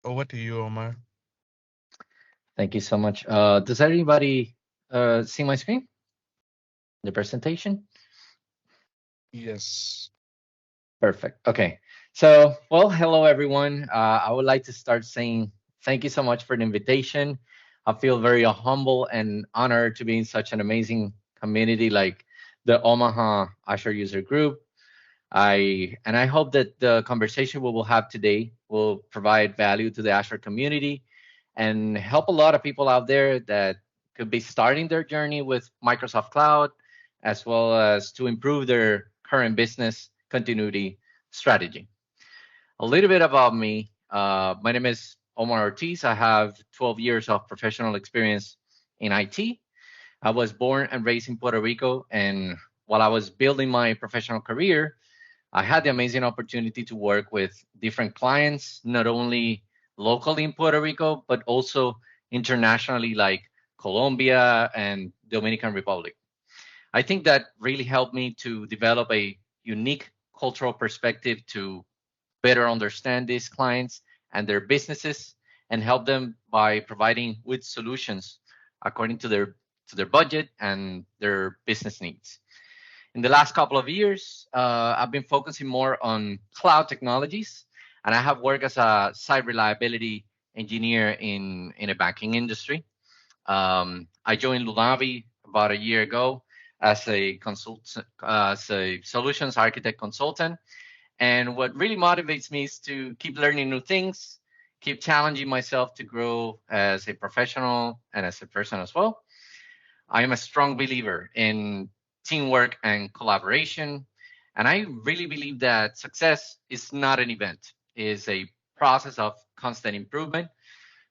Over to you, Omar. Thank you so much. Does everybody see my screen, the presentation? Yes. Perfect. Okay. So, well, hello everyone. I would like to start saying thank you so much for the invitation. I feel very humble and honored to be in such an amazing community like the Omaha Azure user group. I hope that the conversation we will have today will provide value to the Azure community and help a lot of people out there that could be starting their journey with Microsoft Cloud, as well as to improve their current business continuity strategy. A little bit about me. My name is Omar Ortiz. I have 12 years of professional experience in IT. I was born and raised in Puerto Rico, and while I was building my professional career, I had the amazing opportunity to work with different clients, not only locally in Puerto Rico, but also internationally, like Colombia and Dominican Republic. I think that really helped me to develop a unique cultural perspective to better understand these clients and their businesses and help them by providing with solutions according to their budget and their business needs. In the last couple of years, I've been focusing more on cloud technologies, and I have worked as a site reliability engineer in a banking industry. I joined Lunavi about a year ago as a solutions architect consultant. And what really motivates me is to keep learning new things, keep challenging myself to grow as a professional and as a person as well. I am a strong believer in teamwork and collaboration. And I really believe that success is not an event, it is a process of constant improvement,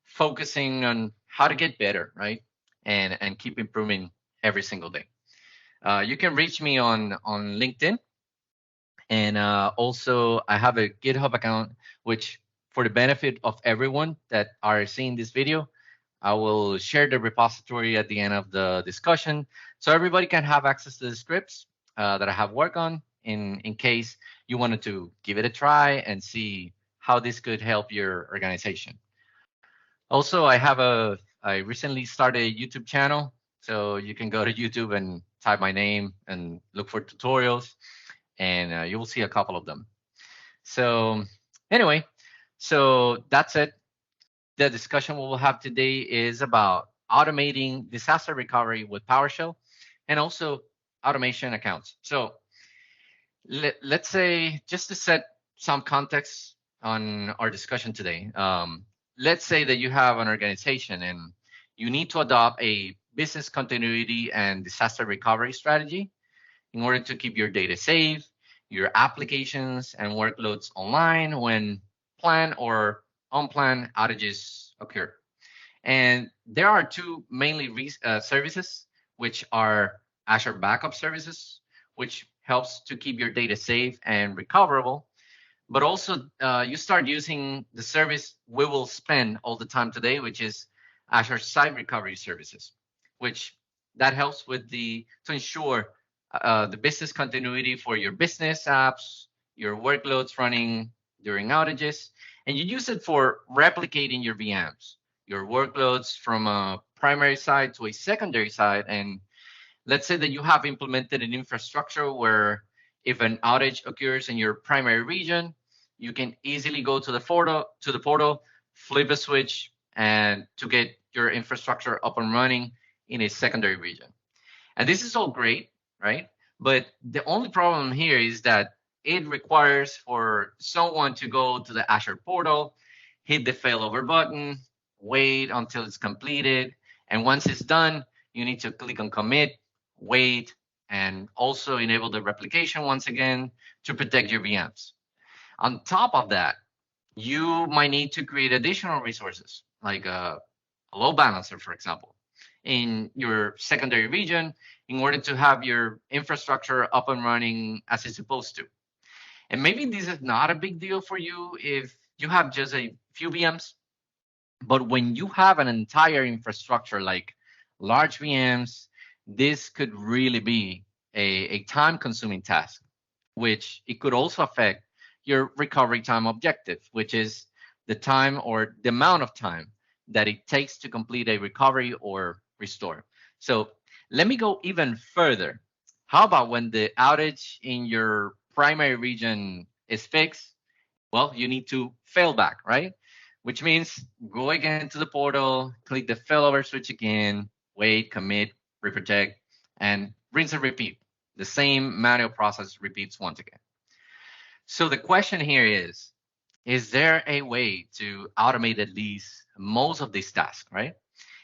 focusing on how to get better, right? And keep improving every single day. You can reach me on LinkedIn. And also, I have a GitHub account, which, for the benefit of everyone that are seeing this video, I will share the repository at the end of the discussion so everybody can have access to the scripts that I have worked on in case you wanted to give it a try and see how this could help your organization. Also, I recently started a YouTube channel, so you can go to YouTube and type my name and look for tutorials, and you will see a couple of them. So, anyway, so that's it. The discussion we will have today is about automating disaster recovery with PowerShell and also automation accounts. So let's say, just to set some context on our discussion today, let's say that you have an organization and you need to adopt a business continuity and disaster recovery strategy in order to keep your data safe, your applications and workloads online when planned or unplanned outages occur. And there are two mainly services, which are Azure Backup Services, which helps to keep your data safe and recoverable. But also, you start using the service we will spend all the time today, which is Azure Site Recovery Services, which that helps with to ensure the business continuity for your business apps, your workloads running during outages, and you use it for replicating your VMs, your workloads from a primary side to a secondary side. And let's say that you have implemented an infrastructure where if an outage occurs in your primary region, you can easily go to the portal, flip a switch, and to get your infrastructure up and running in a secondary region. And this is all great, right? But the only problem here is that it requires for someone to go to the Azure portal, hit the failover button, wait until it's completed. And once it's done, you need to click on commit, wait, and also enable the replication once again to protect your VMs. On top of that, you might need to create additional resources like a load balancer, for example, in your secondary region in order to have your infrastructure up and running as it's supposed to. And maybe this is not a big deal for you if you have just a few VMs, but when you have an entire infrastructure like large VMs, this could really be a time consuming task, which it could also affect your recovery time objective, which is the time or the amount of time that it takes to complete a recovery or restore. So let me go even further. How about when the outage in your primary region is fixed? Well, you need to fail back, right? Which means go again to the portal, click the failover switch again, wait, commit, reprotect, and rinse and repeat. The same manual process repeats once again. So the question here is there a way to automate at least most of these tasks, right?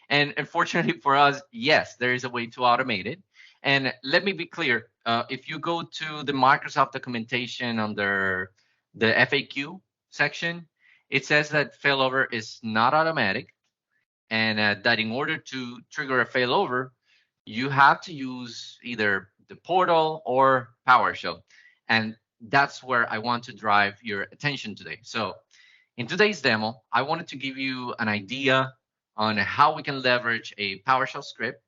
And unfortunately for us, yes, there is a way to automate it. And let me be clear, if you go to the Microsoft documentation under the FAQ section, it says that failover is not automatic, and that in order to trigger a failover, you have to use either the portal or PowerShell. And that's where I want to drive your attention today. So in today's demo, I wanted to give you an idea on how we can leverage a PowerShell script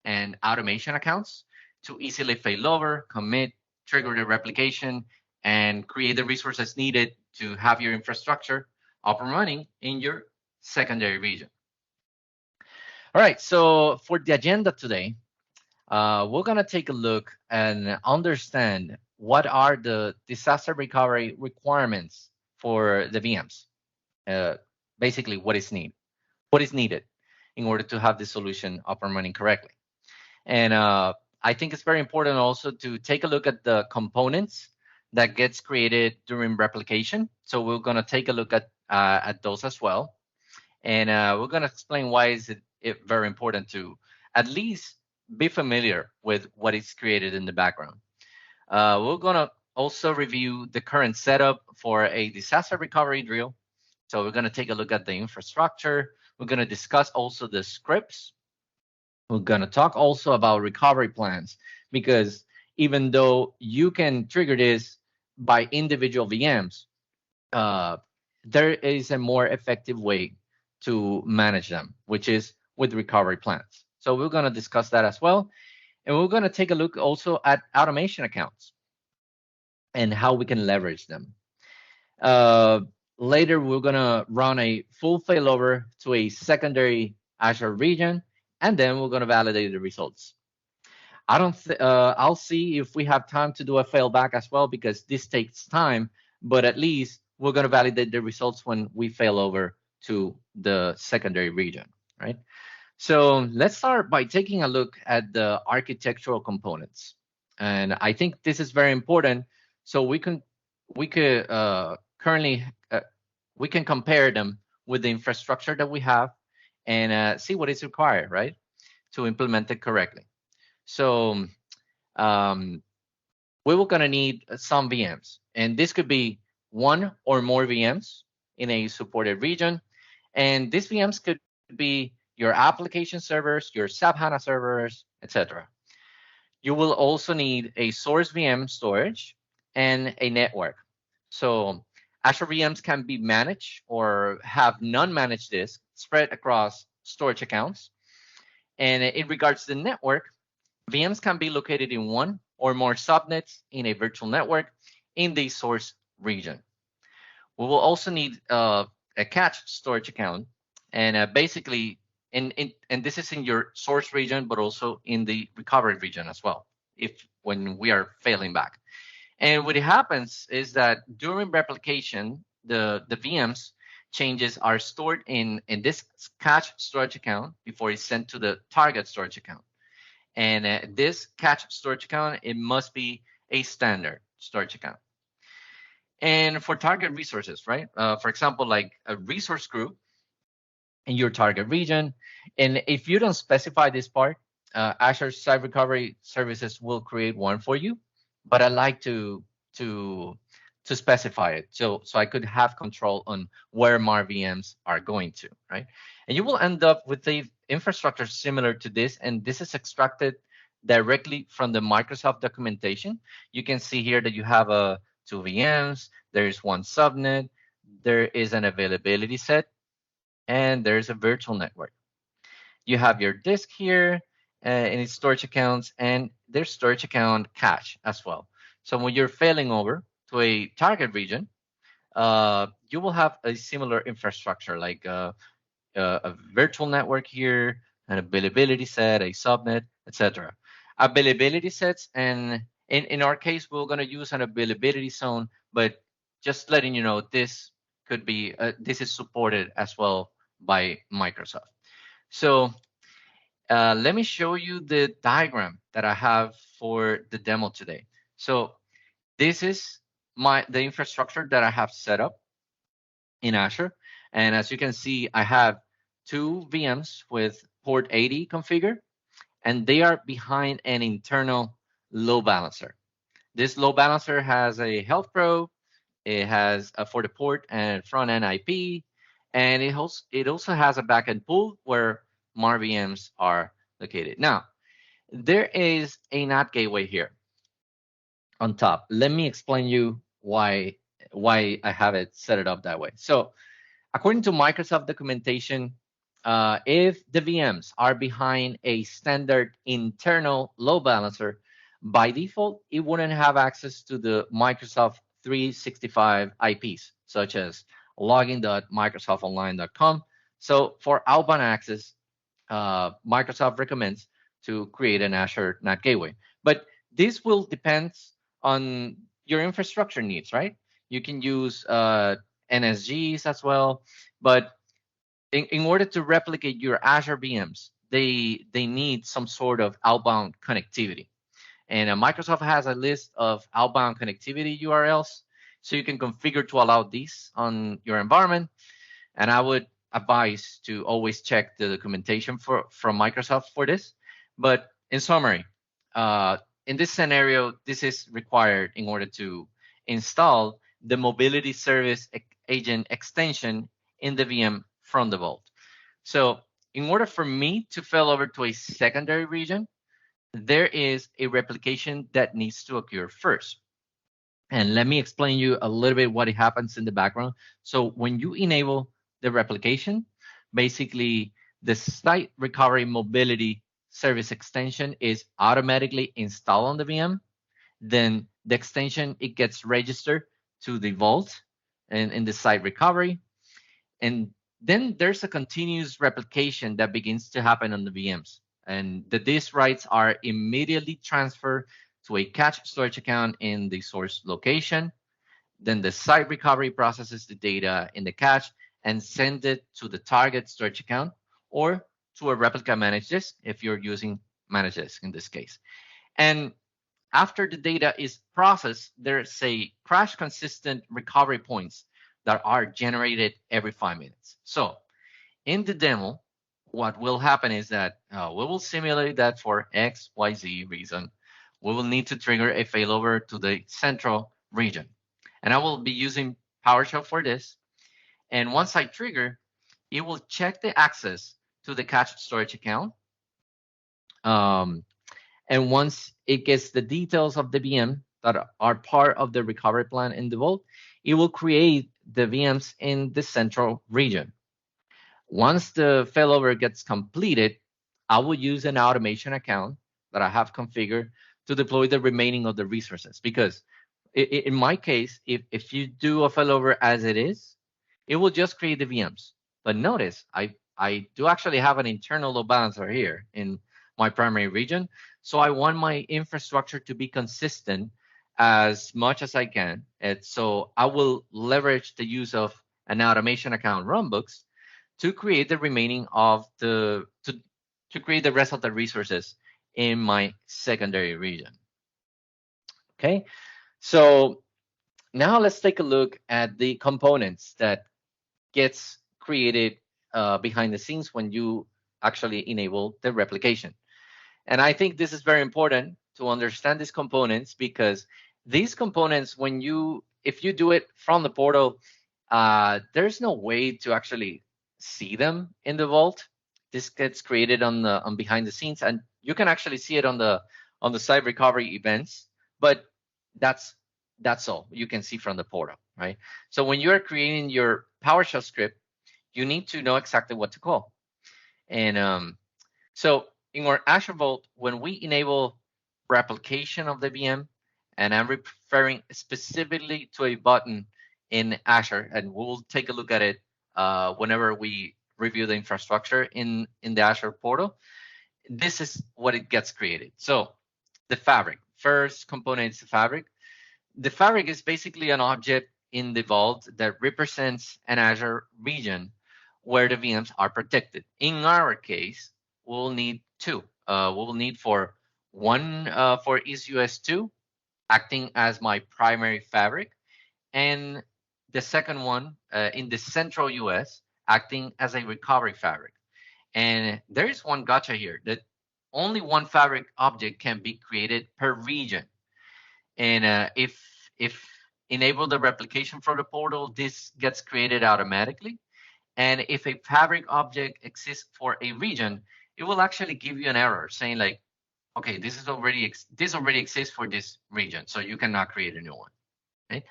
and automation accounts to easily failover, commit, trigger the replication, and create the resources needed to have your infrastructure up and running in your secondary region. All right, so for the agenda today, we're going to take a look and understand what are the disaster recovery requirements for the VMs. Basically, what is needed in order to have the solution up and running correctly. And I think it's very important also to take a look at the components that gets created during replication. So we're going to take a look at those as well. And we're going to explain why is it very important to at least be familiar with what is created in the background. We're going to also review the current setup for a disaster recovery drill. So we're going to take a look at the infrastructure. We're going to discuss also the scripts. We're going to talk also about recovery plans, because even though you can trigger this by individual VMs, there is a more effective way to manage them, which is with recovery plans. So we're going to discuss that as well. And we're going to take a look also at automation accounts and how we can leverage them. Later, we're going to run a full failover to a secondary Azure region, and then we're going to validate the results. I'll see if we have time to do a failback as well, because this takes time, but at least we're going to validate the results when we fail over to the secondary region, right? So let's start by taking a look at the architectural components. And I think this is very important. So we can compare them with the infrastructure that we have and see what is required, right, to implement it correctly. So we were going to need some VMs, and this could be one or more VMs in a supported region. And these VMs could be your application servers, your SAP HANA servers, etc. You will also need a source VM storage and a network. So Azure VMs can be managed or have non-managed disks spread across storage accounts. And in regards to the network, VMs can be located in one or more subnets in a virtual network in the source region. We will also need a cached storage account, and basically, and this is in your source region, but also in the recovery region as well, when we are failing back. And what happens is that during replication, the VMs changes are stored in this cached storage account before it's sent to the target storage account. And this cached storage account, it must be a standard storage account. And for target resources, right? For example, like a resource group in your target region. And if you don't specify this part, Azure Site Recovery Services will create one for you. But I like to specify it so I could have control on where my VMs are going to, right? And you will end up with a infrastructure similar to this, and this is extracted directly from the Microsoft documentation. You can see here that you have two VMs, there is one subnet, there is an availability set, and there's a virtual network. You have your disk here and its storage accounts, and there's storage account cache as well. So when you're failing over to a target region, you will have a similar infrastructure like a virtual network here, an availability set, a subnet, etc. Availability sets, and in our case, we're going to use an availability zone, but just letting you know, this is supported as well by Microsoft. So let me show you the diagram that I have for the demo today. So this is the infrastructure that I have set up in Azure. And as you can see, I have two VMs with port 80 configured, and they are behind an internal load balancer. This load balancer has a health probe, it has a for the port and front end IP, and it also has a backend pool where MAR VMs are located. Now, there is a NAT gateway here on top. Let me explain you why I have it set it up that way. So according to Microsoft documentation, if the VMs are behind a standard internal load balancer, by default, it wouldn't have access to the Microsoft 365 IPs, such as login.microsoftonline.com. So for outbound access, Microsoft recommends to create an Azure NAT gateway. But this will depend on your infrastructure needs, right? You can use NSGs as well, but in order to replicate your Azure VMs, they need some sort of outbound connectivity. And Microsoft has a list of outbound connectivity URLs, so you can configure to allow these on your environment. And I would advise to always check the documentation from Microsoft for this. But in summary, in this scenario, this is required in order to install the mobility service agent extension in the VM from the vault. So in order for me to fail over to a secondary region, there is a replication that needs to occur first. And let me explain you a little bit what happens in the background. So when you enable the replication, basically the site recovery mobility service extension is automatically installed on the VM. Then the extension, it gets registered to the vault and in the site recovery. And then there's a continuous replication that begins to happen on the VMs. And the disk writes are immediately transferred to a cache storage account in the source location. Then the site recovery processes the data in the cache and sends it to the target storage account or to a replica managed disk if you're using managed disk in this case. And after the data is processed, there's a crash consistent recovery points that are generated every 5 minutes. So in the demo, what will happen is that we will simulate that for X, Y, Z reason. We will need to trigger a failover to the central region. And I will be using PowerShell for this. And once I trigger, it will check the access to the cache storage account. And once it gets the details of the VM that are part of the recovery plan in the vault, it will create the VMs in the central region. Once the failover gets completed, I will use an automation account that I have configured to deploy the remaining of the resources. Because in my case, if you do a failover as it is, it will just create the VMs. But notice, I do actually have an internal load balancer here in my primary region. So I want my infrastructure to be consistent as much as I can. And so I will leverage the use of an automation account runbooks to create the remaining of to create the rest of the resources in my secondary region. Okay, so now let's take a look at the components that gets created behind the scenes when you actually enable the replication. And I think this is very important to understand these components because these components, if you do it from the portal, there's no way to actually see them in the vault. This gets created on behind the scenes, and you can actually see it on the site recovery events. But that's all you can see from the portal, right? So when you are creating your PowerShell script, you need to know exactly what to call. And so in our Azure Vault, when we enable replication of the VM, and I'm referring specifically to a button in Azure, and we'll take a look at it whenever we review the infrastructure in the Azure portal. This is what it gets created. So the fabric, first component is the fabric. The fabric is basically an object in the vault that represents an Azure region where the VMs are protected. In our case, we'll need two. We'll need for one for EaseUS2 acting as my primary fabric, and the second one in the central US acting as a recovery fabric. And there is one gotcha here that only one fabric object can be created per region. And if enable the replication for the portal, this gets created automatically. And if a fabric object exists for a region, it will actually give you an error saying like, okay, this already exists for this region, so you cannot create a new one. Right?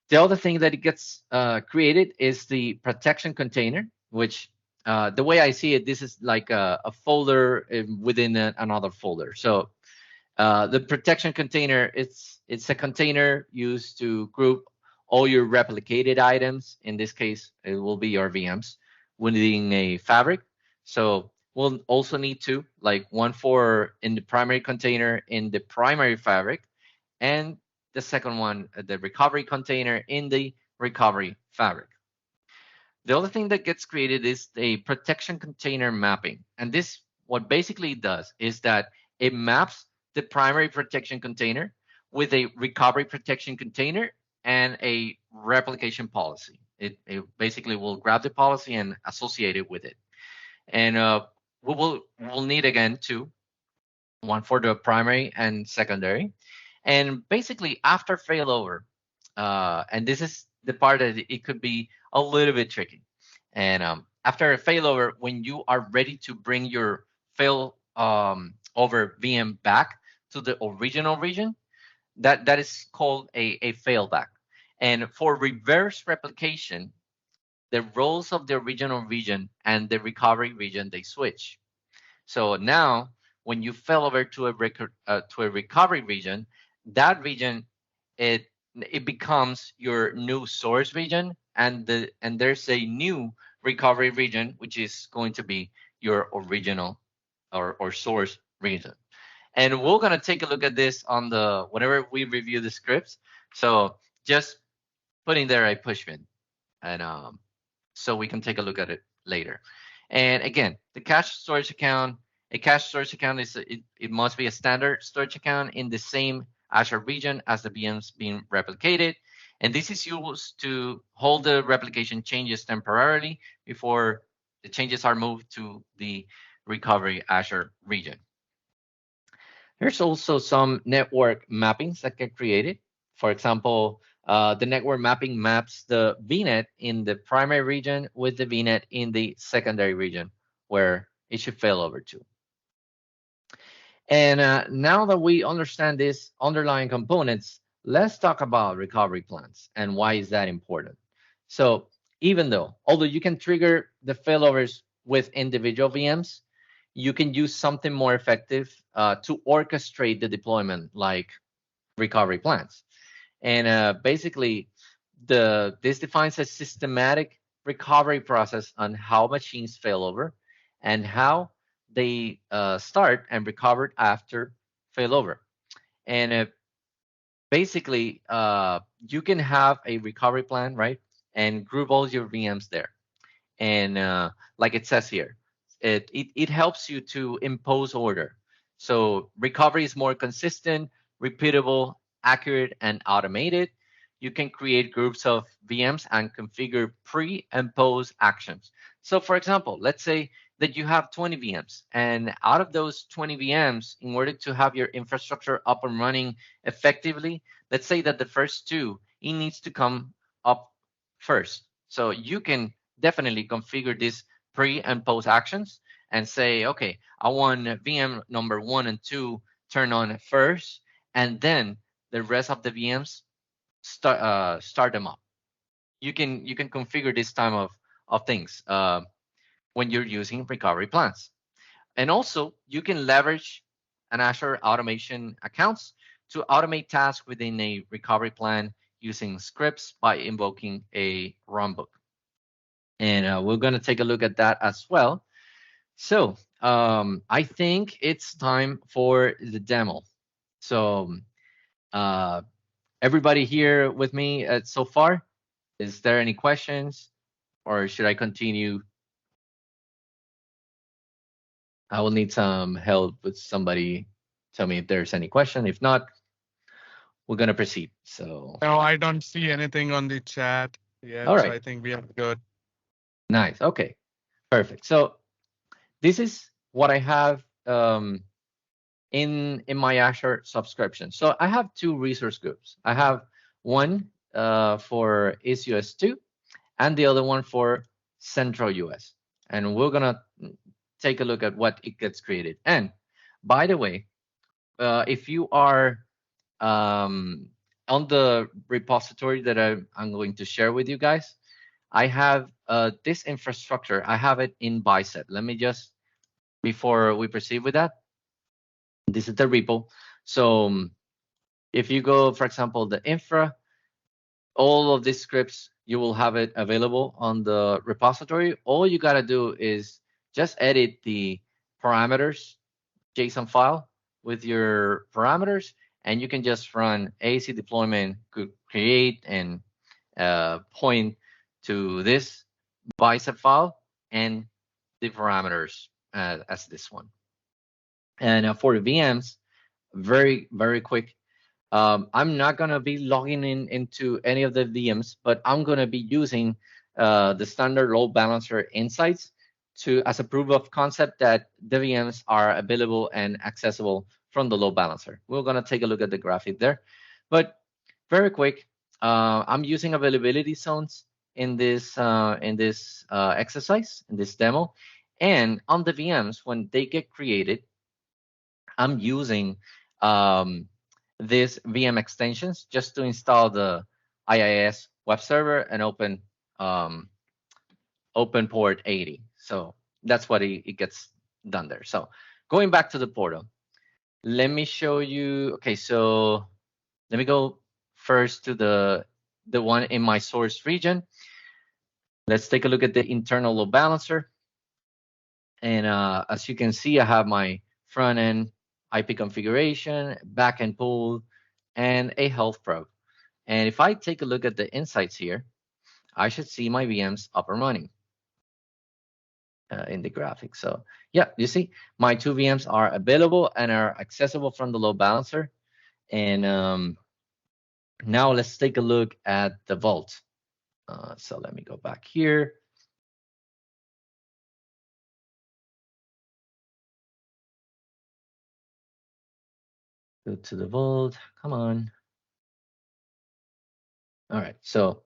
The other thing that it gets created is the protection container, which the way I see it, this is like a folder within another folder. So the protection container, it's a container used to group all your replicated items. In this case, it will be your VMs within a fabric. So we'll also need two, like one for in the primary container in the primary fabric, and the second one, the recovery container in the recovery fabric. The other thing that gets created is a protection container mapping. And this, what basically does is that it maps the primary protection container with a recovery protection container and a replication policy. It basically will grab the policy and associate it with it. And we'll need again two, one for the primary and secondary. And basically after failover, and this is the part that it could be a little bit tricky. And after a failover, when you are ready to bring your fail over VM back to the original region, that is called a failback. And for reverse replication, the roles of the original region and the recovery region, they switch. So now when you fail over to a recovery region, that region, it becomes your new source region, and there's a new recovery region, which is going to be your original or source region. And we're going to take a look at this on the whenever we review the scripts. So just putting there a pushpin, and so we can take a look at it later. And again, the cache storage account, a cache storage account is it must be a standard storage account in the same Azure region as the VMs being replicated. And this is used to hold the replication changes temporarily before the changes are moved to the recovery Azure region. There's also some network mappings that get created. For example, the network mapping maps the VNet in the primary region with the VNet in the secondary region where it should fail over to. And now that we understand these underlying components, let's talk about recovery plans and why is that important. So although you can trigger the failovers with individual VMs, you can use something more effective to orchestrate the deployment like recovery plans. And basically, this defines a systematic recovery process on how machines fail over and how they start and recovered after failover. And basically, you can have a recovery plan, right? And group all your VMs there. And like it says here, it helps you to impose order. So recovery is more consistent, repeatable, accurate, and automated. You can create groups of VMs and configure pre and post actions. So for example, let's say that you have 20 VMs, and out of those 20 VMs, in order to have your infrastructure up and running effectively, let's say that the first two, it needs to come up first. So you can definitely configure these pre and post actions and say, okay, I want VM number 1 and 2 turn on first, and then the rest of the VMs start them up. You can configure this type of things when you're using recovery plans. And also, you can leverage an Azure automation accounts to automate tasks within a recovery plan using scripts by invoking a runbook. And we're going to take a look at that as well. So I think it's time for the demo. So everybody here with me so far, is there any questions, or should I continue? I will need some help with somebody. Tell me if there's any question. If not, we're going to proceed. So No, I don't see anything on the chat all yet, so right, I think we are good. nice. Okay, perfect. So this is what I have in my Azure subscription. So I have two resource groups. I have one for East US 2 and the other one for Central US. And we're going to take a look at what it gets created. And by the way, if you are on the repository that I'm going to share with you guys, I have this infrastructure. I have it in Bicep. Let me just, before we proceed with that, this is the repo. So if you go, for example, the infra, all of these scripts, you will have it available on the repository. All you got to do is just edit the parameters JSON file with your parameters, and you can just run AC deployment, create and point to this bicep file and the parameters as this one. And for the VMs, very, very quick. I'm not going to be logging into any of the VMs, but I'm going to be using the standard load balancer insights as a proof of concept that the VMs are available and accessible from the load balancer. We're going to take a look at the graphic there. But very quick, I'm using availability zones in this exercise, in this demo. And on the VMs, when they get created, I'm using these VM extensions just to install the IIS web server and open port 80. So that's what it gets done there. So going back to the portal, let me show you. Okay, so let me go first to the one in my source region. Let's take a look at the internal load balancer. And as you can see, I have my front end IP configuration, backend pool, and a health probe. And if I take a look at the insights here, I should see my VMs up and running in the graphic. So yeah, you see my two VMs are available and are accessible from the load balancer. And now let's take a look at the vault. So let me go back here. Go to the vault. Come on. All right. So,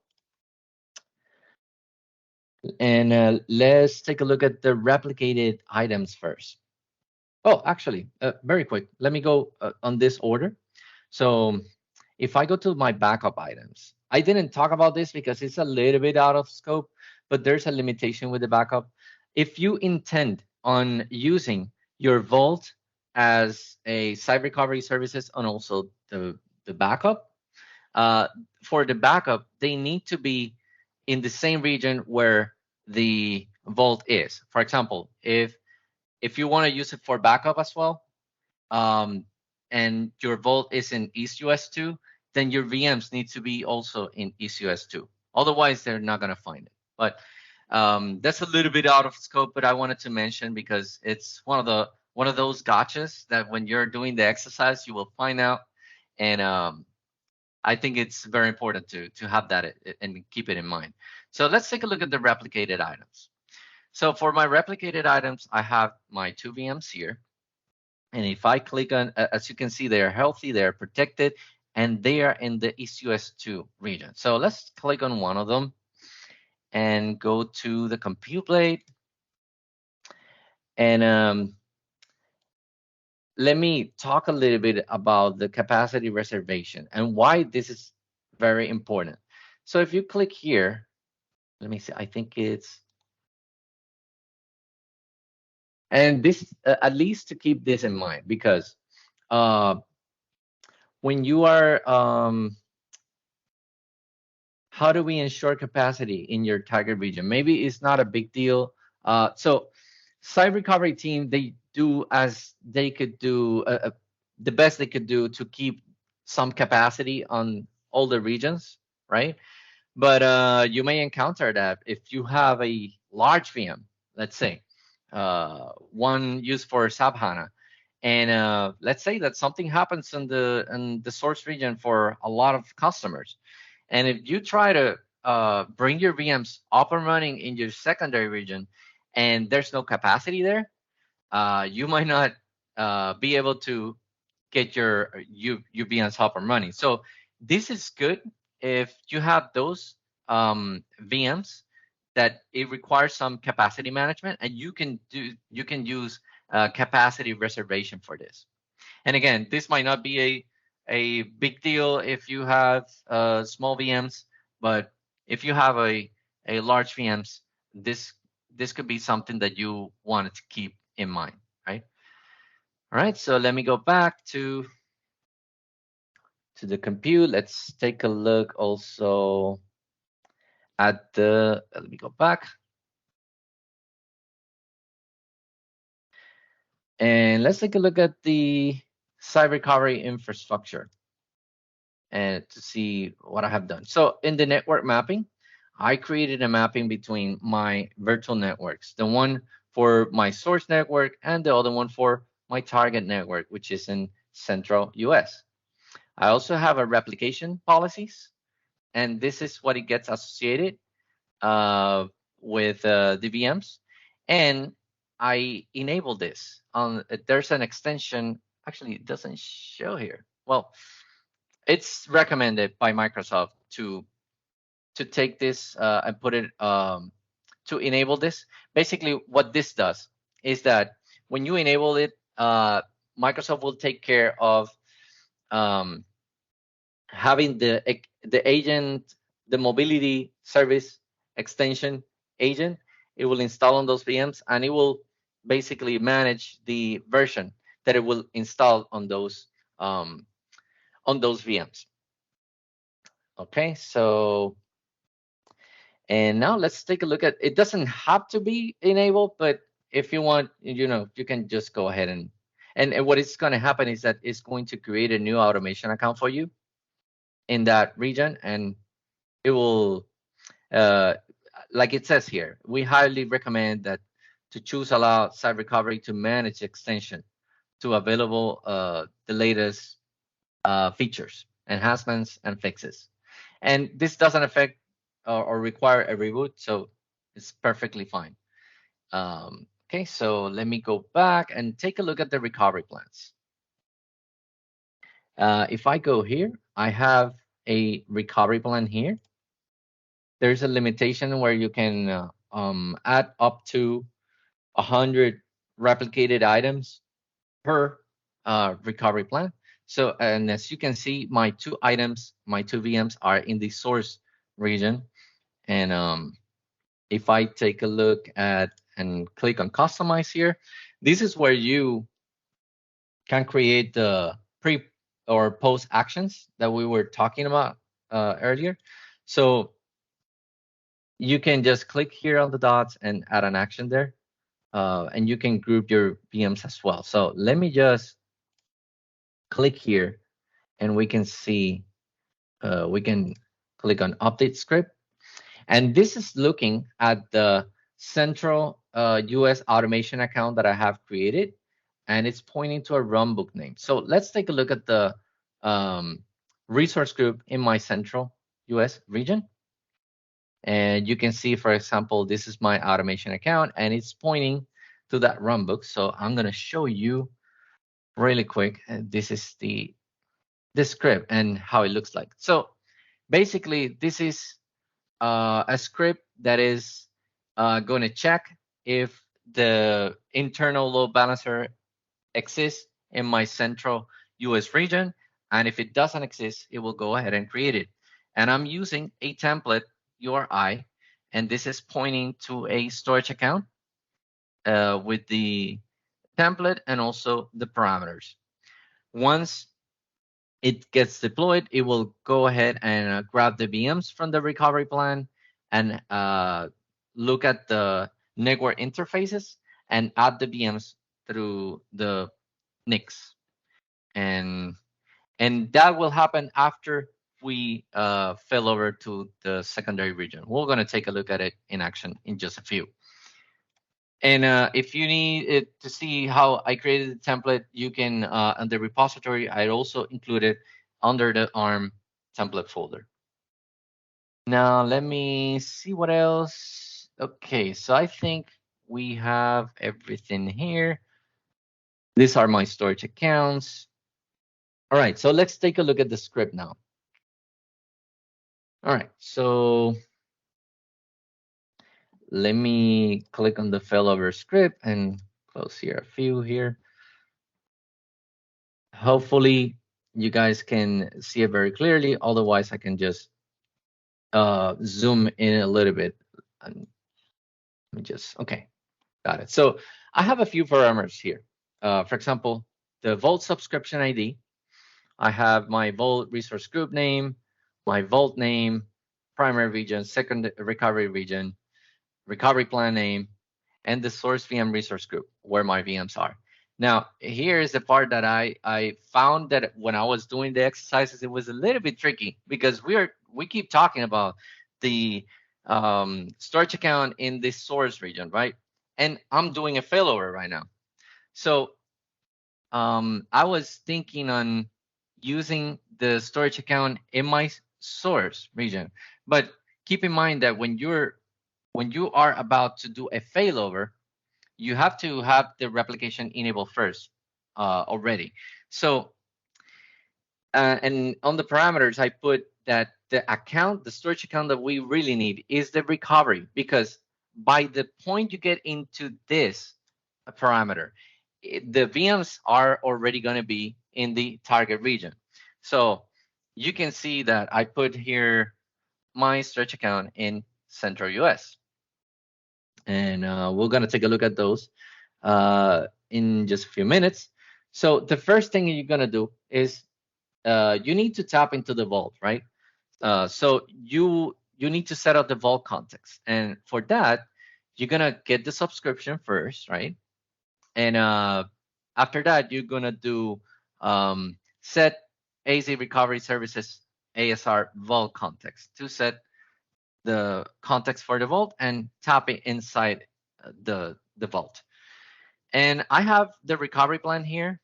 and let's take a look at the replicated items first. Oh, actually, very quick. Let me go on this order. So if I go to my backup items, I didn't talk about this because it's a little bit out of scope, but there's a limitation with the backup. If you intend on using your vault as a site recovery services and also the backup, for the backup, they need to be in the same region where the vault is. For example, if you want to use it for backup as well, and your vault is in East US 2, then your VMs need to be also in East US 2. Otherwise, they're not going to find it. But that's a little bit out of scope, but I wanted to mention because it's one of those gotchas that when you're doing the exercise, you will find out. And I think it's very important to have that and keep it in mind. So let's take a look at the replicated items. So for my replicated items, I have my two VMs here. And if I click on, as you can see, they're healthy, they're protected, and they are in the East US 2 region. So let's click on one of them and go to the compute blade. And let me talk a little bit about the capacity reservation and why this is very important. So if you click here, let me see, I think it's, and this, at least to keep this in mind, because when you are how do we ensure capacity in your target region? Maybe it's not a big deal. So site recovery team, they do as they could do, the best they could do to keep some capacity on all the regions, right? But you may encounter that if you have a large VM, let's say, one used for SAP HANA, and let's say that something happens in the source region for a lot of customers, and if you try to bring your VMs up and running in your secondary region, and there's no capacity there, you might not be able to get your VMs up and running. So this is good if you have those VMs that it requires some capacity management, and you can use capacity reservation for this. And again, this might not be a big deal if you have small VMs, but if you have a large VMs, this could be something that you wanted to keep in mind, right? All right, so let me go back to the compute. Let's take a look also at the, let me go back. And let's take a look at the site recovery infrastructure and to see what I have done. So in the network mapping, I created a mapping between my virtual networks, the one for my source network and the other one for my target network, which is in central US. I also have a replication policies, and this is what it gets associated with the VMs. And I enable this. There's an extension. Actually, it doesn't show here. Well, it's recommended by Microsoft to take this and put it to enable this. Basically, what this does is that when you enable it, Microsoft will take care of having the agent, the mobility service extension agent. It will install on those VMs, and it will basically manage the version that it will install on those VMs. Okay, so and now let's take a look at, it doesn't have to be enabled, but if you want, you can just go ahead and what is going to happen is that it's going to create a new automation account for you in that region, and it will, like it says here, we highly recommend that to choose allow site recovery to manage extension to available the latest features, enhancements, and fixes. And this doesn't affect or require a reboot, so it's perfectly fine. Okay, so let me go back and take a look at the recovery plans. If I go here, I have a recovery plan here. There's a limitation where you can add up to 100 replicated items per recovery plan. So, and as you can see, my two VMs are in the source region. And if I take a look at and click on customize here, this is where you can create the pre or post actions that we were talking about earlier. So you can just click here on the dots and add an action there. And you can group your VMs as well. So let me just click here, and we can see, we can click on update script. And this is looking at the central US automation account that I have created, and it's pointing to a runbook name. So let's take a look at the resource group in my central US region. And you can see, for example, this is my automation account, and it's pointing to that runbook. So I'm going to show you really quick. This is the script and how it looks like. So basically, this is a script that is going to check if the internal load balancer exists in my central US region. And if it doesn't exist, it will go ahead and create it. And I'm using a template URI, and this is pointing to a storage account with the template and also the parameters. Once it gets deployed, it will go ahead and grab the VMs from the recovery plan and look at the network interfaces and add the VMs through the NICs. And that will happen after we fell over to the secondary region. We're going to take a look at it in action in just a few. And if you need it to see how I created the template, you can, on the repository, I also included under the ARM template folder. Now, let me see what else. Okay, so I think we have everything here. These are my storage accounts. All right, so let's take a look at the script now. All right, so let me click on the failover script and close here a few here. Hopefully you guys can see it very clearly. Otherwise, I can just zoom in a little bit. And let me just, okay, got it. So I have a few parameters here. For example, the Vault subscription ID. I have my Vault resource group name, my Vault name, primary region, second recovery region, recovery plan name, and the source VM resource group where my VMs are. Now, here is the part that I found that when I was doing the exercises, it was a little bit tricky because we keep talking about the storage account in this source region, right? And I'm doing a failover right now. So I was thinking on using the storage account in my source region, but keep in mind that when you are about to do a failover, you have to have the replication enabled first already. So, and on the parameters, I put that the storage account that we really need is the recovery, because by the point you get into this parameter, the VMs are already going to be in the target region. So you can see that I put here my storage account in Central US. And we're going to take a look at those in just a few minutes. So the first thing you're going to do is you need to tap into the vault, right? So you need to set up the vault context. And for that, you're going to get the subscription first, right? And after that, you're going to do set AZ Recovery Services ASR vault context to set the context for the vault and tap it inside the vault. And I have the recovery plan here,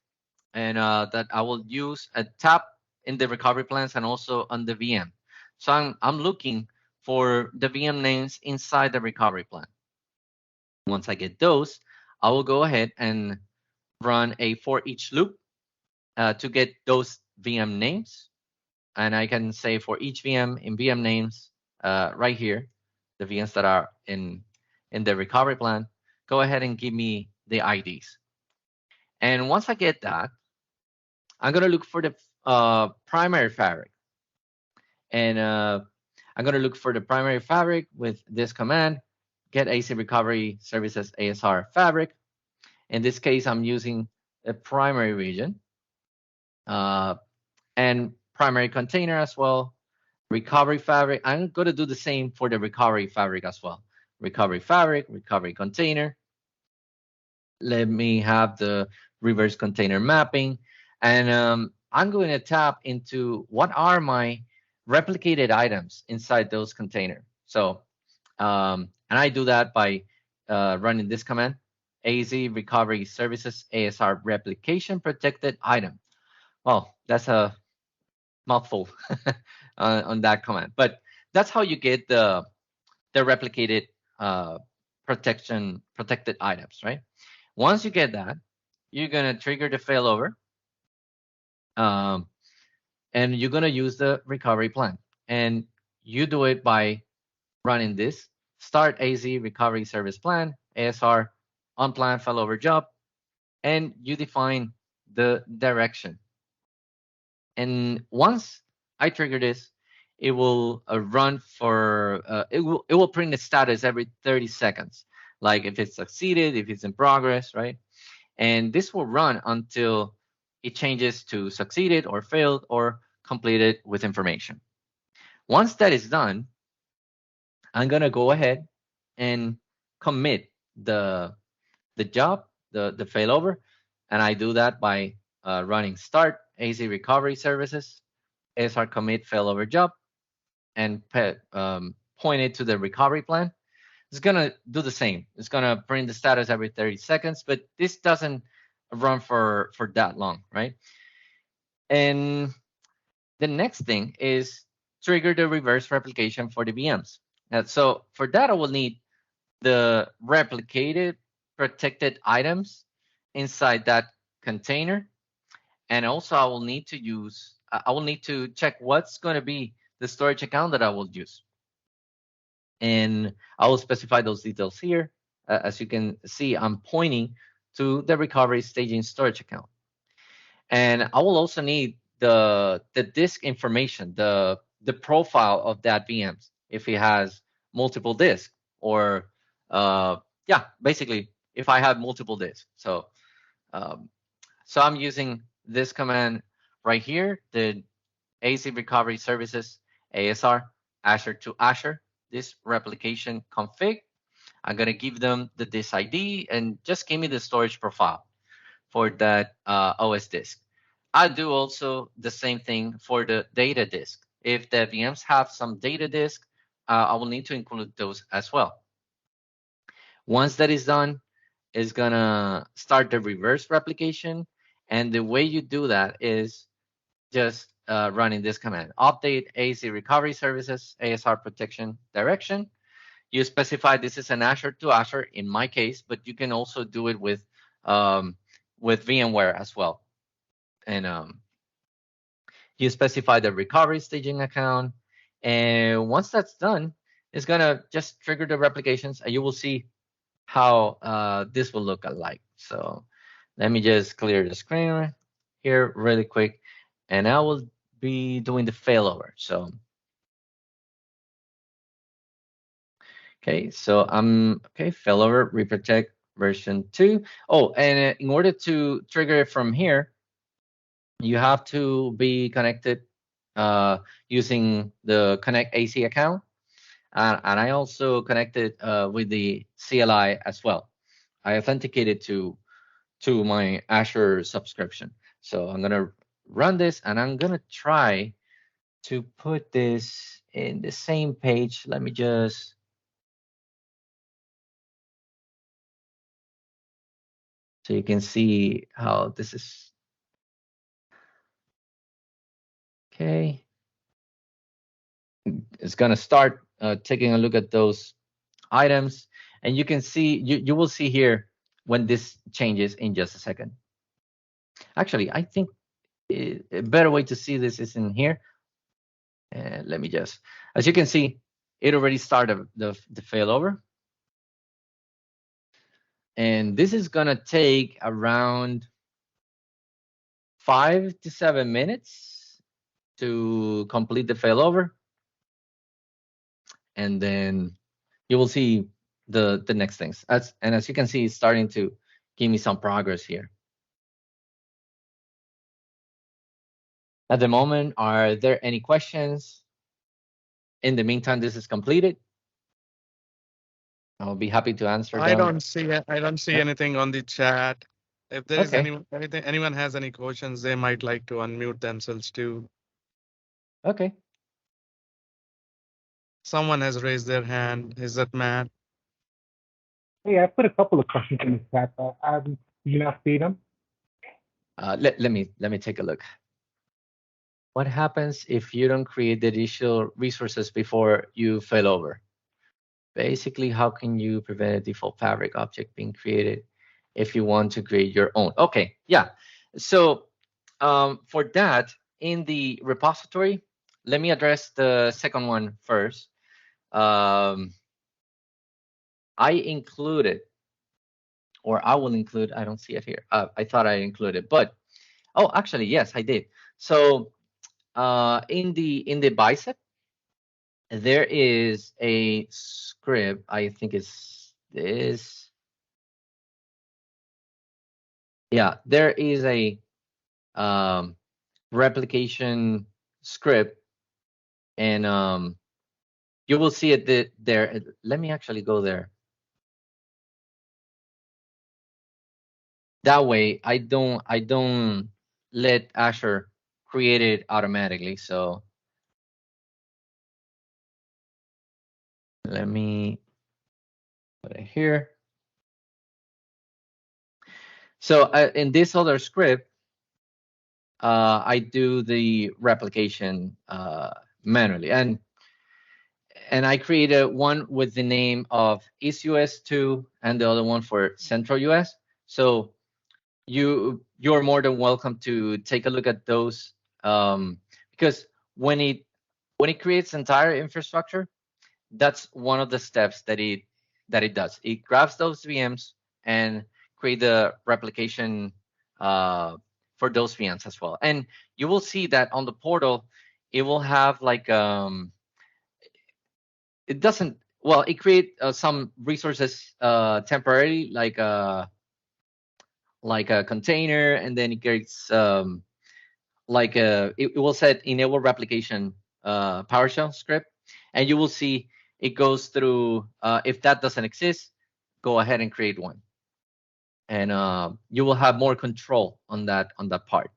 and that I will use a tap in the recovery plans and also on the VM. So I'm looking for the VM names inside the recovery plan. Once I get those, I will go ahead and run a for each loop to get those VM names. And I can say for each VM in VM names right here, the VMs that are in the recovery plan, go ahead and give me the IDs. And once I get that, I'm going to look for the primary fabric. And I'm going to look for the primary fabric with this command, get AC Recovery Services ASR fabric. In this case, I'm using a primary region and primary container as well. Recovery fabric, I'm going to do the same for the recovery fabric as well. Recovery fabric, recovery container. Let me have the reverse container mapping. And I'm going to tap into what are my replicated items inside those containers. So, and I do that by running this command, AZ Recovery Services ASR Replication Protected Item. Well, that's a mouthful on that command, but that's how you get the replicated protected items, right? Once you get that, you're gonna trigger the failover, and you're gonna use the recovery plan, and you do it by running this start AZ recovery service plan ASR unplanned failover job, and you define the direction. And once I trigger this, it will run for it will print the status every 30 seconds, like if it's succeeded, if it's in progress, right? And this will run until it changes to succeeded or failed or completed with information. Once that is done, I'm gonna go ahead and commit the job, the failover, and I do that by running start AZ recovery services, ASR commit failover job, and point it to the recovery plan. It's gonna do the same. It's gonna print the status every 30 seconds, but this doesn't run for that long, right? And the next thing is trigger the reverse replication for the VMs. So for that, I will need the replicated protected items inside that container. And also I will need to check what's going to be the storage account that I will use. And I will specify those details here. As you can see, I'm pointing to the recovery staging storage account. And I will also need the disk information, the profile of that VMs, if it has multiple disks, or yeah, basically if I have multiple disks. So I'm using this command right here, the AZ recovery services ASR Azure to Azure, this replication config. I'm gonna give them the disk ID and just give me the storage profile for that OS disk. I do also the same thing for the data disk. If the VMs have some data disk, I will need to include those as well. Once that is done, it's gonna start the reverse replication. And the way you do that is just running this command, update AZ recovery services, ASR protection direction. You specify this is an Azure to Azure in my case, but you can also do it with VMware as well. And you specify the recovery staging account. And once that's done, it's gonna just trigger the replications, and you will see how this will look like. So let me just clear the screen here really quick, and I will be doing the failover. So okay, so I'm okay, failover reprotect version 2. Oh, and in order to trigger it from here, you have to be connected using the Connect AC account. And I also connected with the CLI as well. I authenticated to my Azure subscription. So I'm gonna run this, and I'm gonna try to put this in the same page. Let me just so you can see how this is. Okay, it's gonna start taking a look at those items, and you can see you will see here when this changes in just a second. Actually, I think a better way to see this is in here. And let me just, as you can see, it already started the failover. And this is gonna take around 5 to 7 minutes to complete the failover. And then you will see the next things. As you can see, it's starting to give me some progress here. At the moment, are there any questions? In the meantime, this is completed. I'll be happy to answer I them. don't see Yeah. anything on the chat. If there is Okay. anyone has any questions, they might like to unmute themselves too. Okay. Someone has raised their hand. Is that Matt? Hey, I put a couple of questions in the chat, but you not see them? Let me take a look. What happens if you don't create the additional resources before you fail over? Basically, how can you prevent a default fabric object being created if you want to create your own? Okay, yeah. So for that, in the repository, let me address the second one first. I included, or I will include, I don't see it here. I thought I included, but, oh, actually, yes, I did. So in the bicep, there is a script. I think it's this. Yeah, there is a replication script, and you will see it there. Let me actually go there. That way, I don't let Azure create it automatically. So let me put it here. So in this other script, I do the replication manually, and I created one with the name of East US 2 and the other one for Central US. So you're more than welcome to take a look at those, because when it creates entire infrastructure, that's one of the steps that it does. It grabs those VMs and create the replication for those VMs as well. And you will see that on the portal, it will have like it doesn't, well, it create some resources temporarily, like a container, and then it creates it will set enable replication PowerShell script, and you will see it goes through. If that doesn't exist, go ahead and create one, and you will have more control on that part.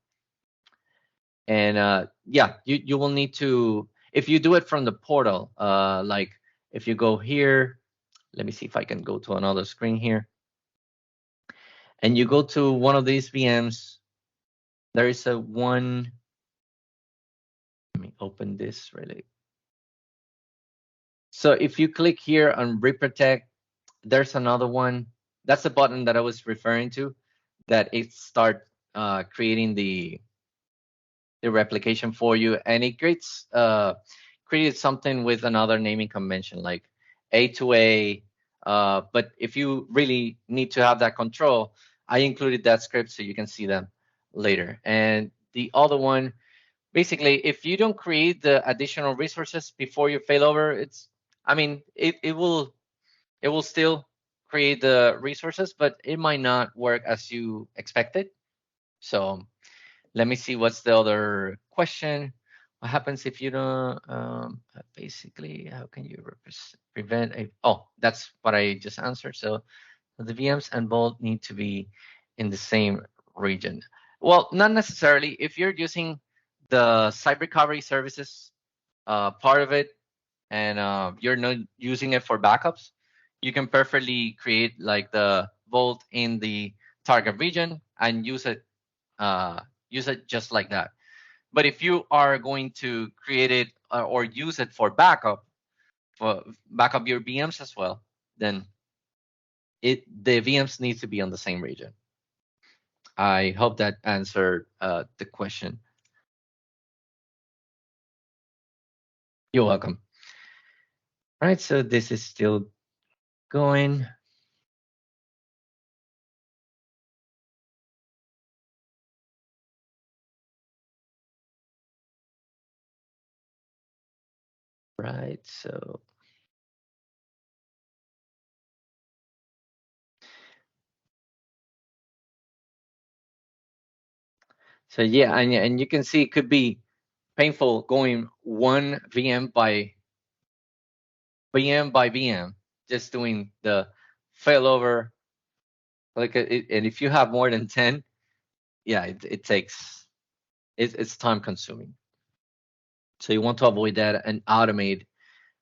And yeah, you will need to, if you do it from the portal, like if you go here, let me see if I can go to another screen here, and you go to one of these VMs. There is a one. Let me open this really. So if you click here on reprotect, there's another one. That's the button that I was referring to, that it start creating the replication for you, and it created something with another naming convention like A2A. But if you really need to have that control, I included that script so you can see them later. And the other one, basically, if you don't create the additional resources before you failover, it will still create the resources, but it might not work as you expected. So let me see, what's the other question? What happens if you don't, basically, how can you prevent a, oh, that's what I just answered. So the VMs and Vault need to be in the same region. Well, not necessarily. If you're using the site recovery services part of it, and you're not using it for backups, you can perfectly create like the Vault in the target region and use it just like that. But if you are going to create it or use it for backup your VMs as well, then the VMs need to be on the same region. I hope that answered the question. You're welcome. All right, so this is still going. Right, so yeah, and you can see it could be painful going one VM by VM, just doing the failover. And if you have more than 10, yeah, it takes, it's time consuming. So you want to avoid that and automate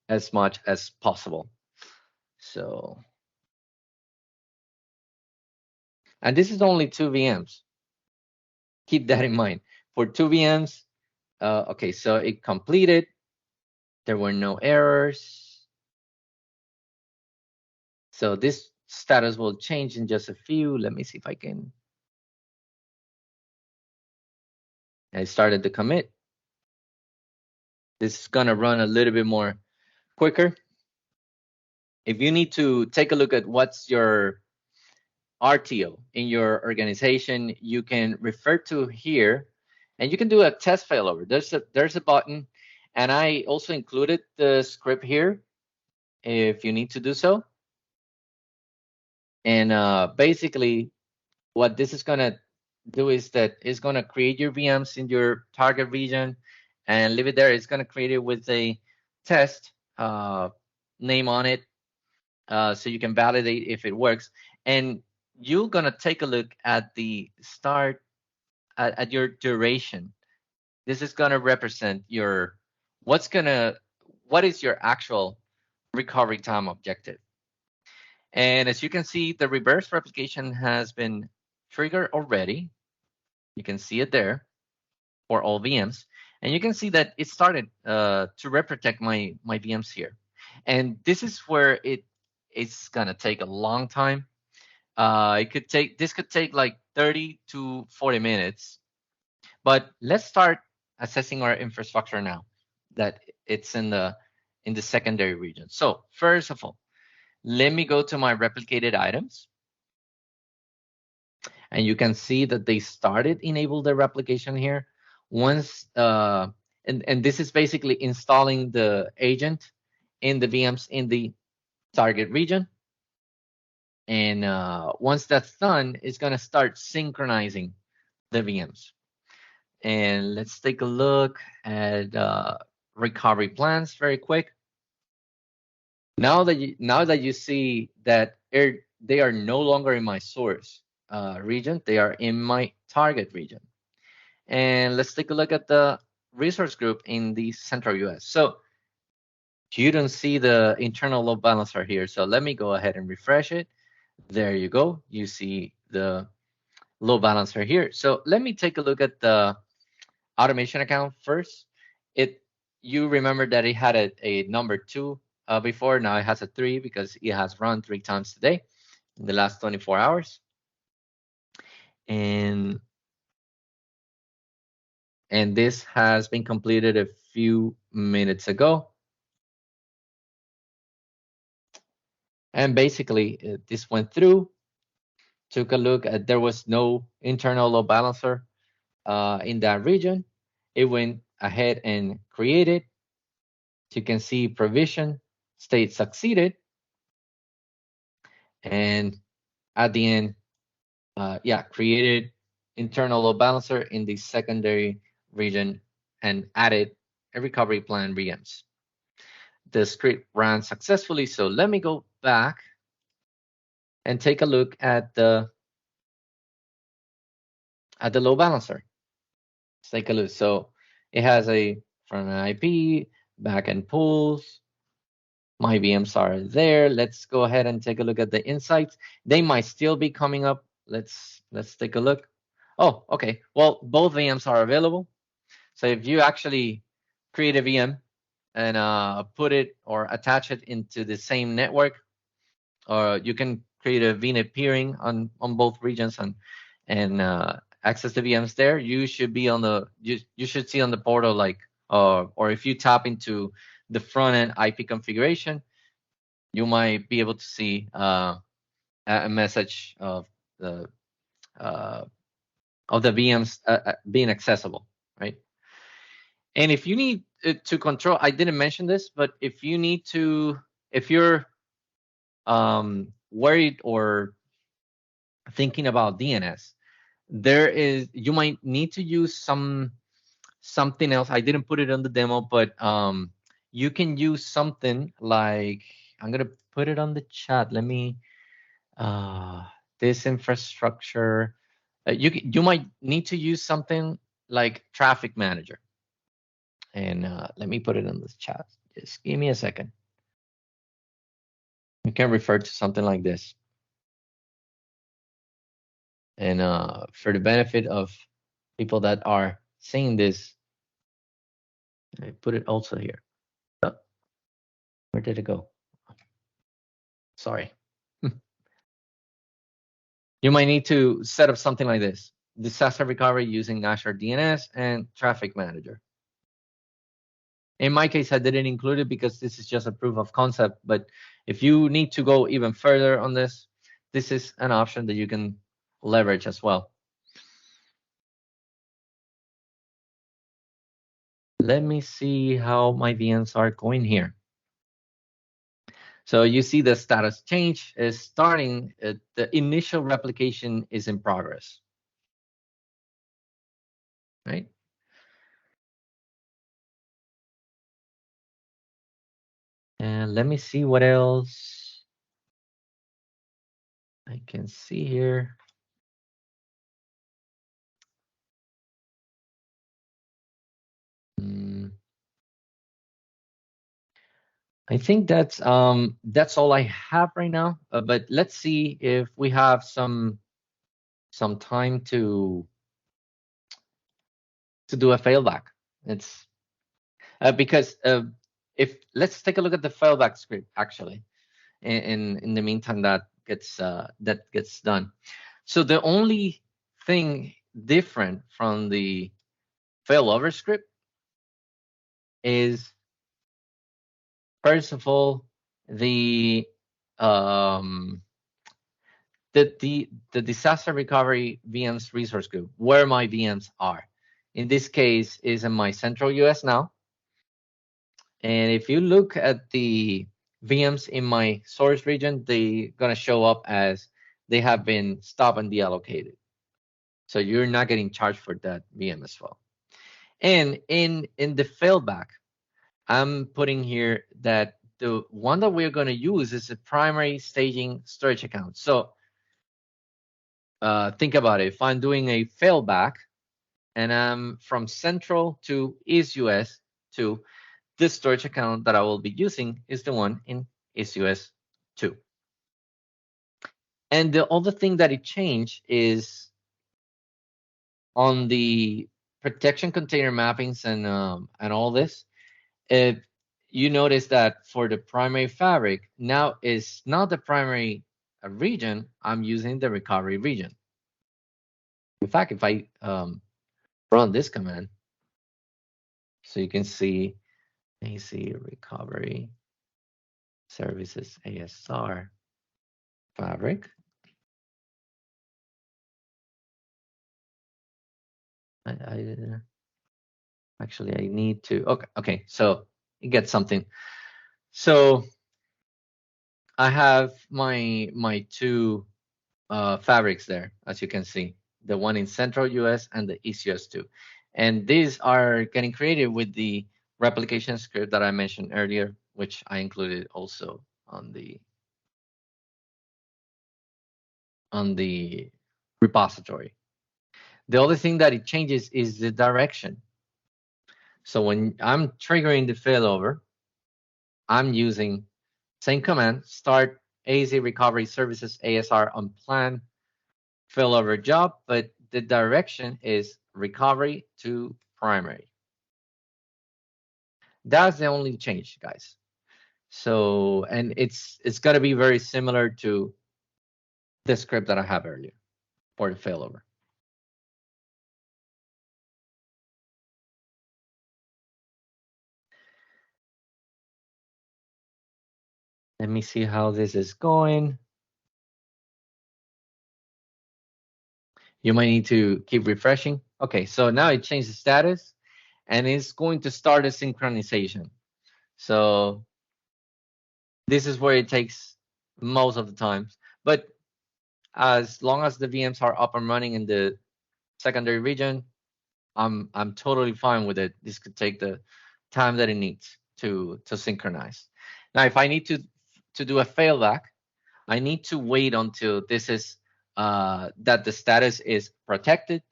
as much as possible. So, and this is only 2 VMs. Keep that in mind. For 2 VMs, okay, so it completed. There were no errors. So this status will change in just a few. Let me see if I can. I started the commit. This is gonna run a little bit more quicker. If you need to take a look at what's your RTO in your organization, you can refer to here, and you can do a test failover. There's a button, and I also included the script here if you need to do so. And basically, what this is gonna do is that it's going to create your VMs in your target region and leave it there. It's going to create it with a test name on it, so you can validate if it works. And you're going to take a look at the start at your duration. This is going to represent your what is your actual recovery time objective. And as you can see, the reverse replication has been triggered already. You can see it there for all VMs. And you can see that it started to reprotect my VMs here. And this is where it's gonna take a long time. This could take like 30 to 40 minutes. But let's start assessing our infrastructure now that it's in the secondary region. So first of all, let me go to my replicated items. And you can see that they started enable the replication here. Once and this is basically installing the agent in the VMs in the target region. And once that's done, it's going to start synchronizing the VMs. And let's take a look at recovery plans very quick. Now that you see that they are no longer in my source region, they are in my target region. And let's take a look at the resource group in the central US. So you don't see the internal load balancer here. So let me go ahead and refresh it. There you go. You see the load balancer here. So let me take a look at the automation account first. You remember that it had a number 2 before. Now it has a 3 because it has run 3 times today in the last 24 hours. And this has been completed a few minutes ago. And basically, this went through, took a look at, there was no internal load balancer in that region. It went ahead and created. So you can see provision state succeeded. And at the end, created internal load balancer in the secondary region and added a recovery plan VMs. The script ran successfully. So let me go back and take a look at the load balancer. Let's take a look. So it has a front end IP, backend pools. My VMs are there. Let's go ahead and take a look at the insights. They might still be coming up. Let's take a look. Oh, okay. Well, both VMs are available. So if you actually create a VM and put it or attach it into the same network, or you can create a VNet peering on both regions and access the VMs there. You should be on the you should see on the portal like or if you tap into the front end IP configuration, you might be able to see a message of the VMs being accessible, right? And if you need to control, I didn't mention this, but if you're worried or thinking about DNS, you might need to use something else. I didn't put it on the demo, but you can use something like, I'm gonna put it on the chat. Let me this infrastructure. You might need to use something like Traffic Manager. And let me put it in the chat. Just give me a second. You can refer to something like this. And for the benefit of people that are seeing this, I put it also here. Oh, where did it go? Sorry. You might need to set up something like this. Disaster recovery using Azure DNS and Traffic Manager. In my case, I didn't include it because this is just a proof of concept. But if you need to go even further on this, this is an option that you can leverage as well. Let me see how my VMs are going here. So you see the status change is starting. The initial replication is in progress. right? And let me see what else I can see here. I think that's all I have right now. But let's see if we have some time to do a failback. It's because if let's take a look at the failback script actually. In the meantime, that gets done. So the only thing different from the failover script is, first of all, the disaster recovery VMs resource group, where my VMs are. In this case, is in my central US now. And if you look at the VMs in my source region, they're gonna show up as they have been stopped and deallocated. So you're not getting charged for that VM as well. And in the failback, I'm putting here that the one that we're going to use is a primary staging storage account. So think about it. If I'm doing a failback and I'm from Central to East US 2, this storage account that I will be using is the one in East US 2. And the other thing that it changed is on the protection container mappings and all this. You notice that for the primary fabric, now is not the primary region, I'm using the recovery region. In fact, if I run this command, so you can see AC recovery services ASR fabric. Actually, I need to, okay, so you get something. So I have my two fabrics there, as you can see, the one in Central US and the East US 2. And these are getting created with the replication script that I mentioned earlier, which I included also on the repository. The other thing that it changes is the direction. So when I'm triggering the failover, I'm using same command, start AZ recovery services ASR on plan failover job, but the direction is recovery to primary. That's the only change, guys. So, and it's got to be very similar to the script that I have earlier for the failover. Let me see how this is going. You might need to keep refreshing. Okay, so now it changed the status and it's going to start a synchronization. So this is where it takes most of the times. But as long as the VMs are up and running in the secondary region, I'm totally fine with it. This could take the time that it needs to synchronize. Now, if I need to do a failback, I need to wait until this is that the status is protected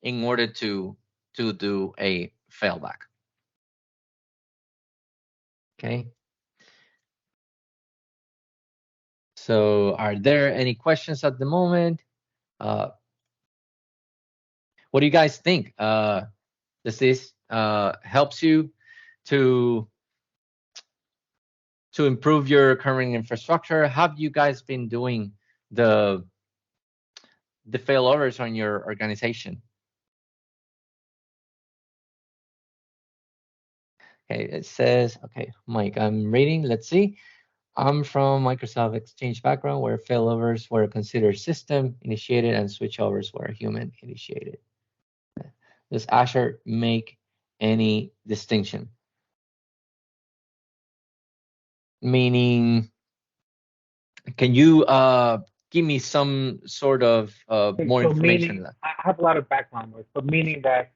in order to do a failback. Okay. So, are there any questions at the moment? What do you guys think? Does this helps you to improve your current infrastructure? Have you guys been doing the failovers on your organization? Okay, it says, okay, Mike, I'm reading. Let's see. I'm from Microsoft Exchange background where failovers were considered system initiated and switchovers were human initiated. Does Azure make any distinction? Meaning, can you give me some sort of more information? Meaning, I have a lot of background with, but meaning that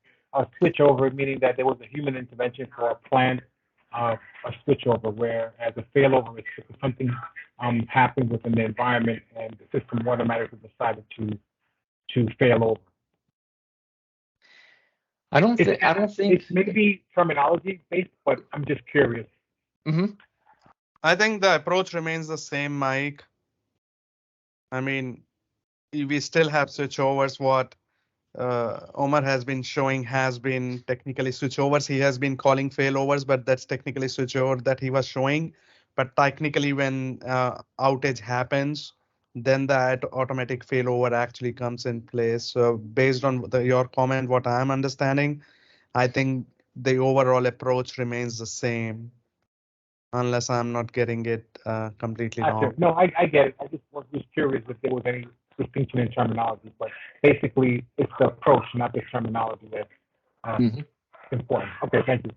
switchover, meaning that there was a human intervention for a planned a switchover, whereas a failover is if something happened within the environment and the system automatically decided to fail over. I don't think. It's maybe terminology based, but I'm just curious. I think the approach remains the same, Mike. I mean, we still have switchovers. What Omar has been showing has been technically switchovers. He has been calling failovers, but that's technically switchover that he was showing. But technically, when outage happens, then that automatic failover actually comes in place. So based on your comment, what I'm understanding, I think the overall approach remains the same, unless I'm not getting it completely wrong. No, I get it. I just was just curious if there was any distinction in terminology, but basically it's the approach, not the terminology that's important. Okay, thank you.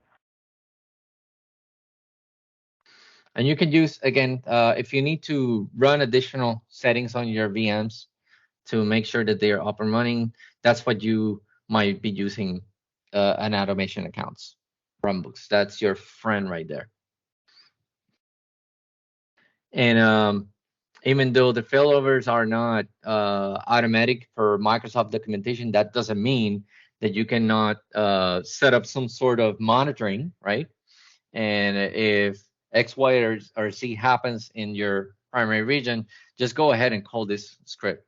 And you can use, again, if you need to run additional settings on your VMs to make sure that they are up and running, that's what you might be using an automation accounts runbooks. That's your friend right there. And even though the failovers are not automatic for Microsoft documentation, that doesn't mean that you cannot set up some sort of monitoring, right? And if X, Y, or Z happens in your primary region, just go ahead and call this script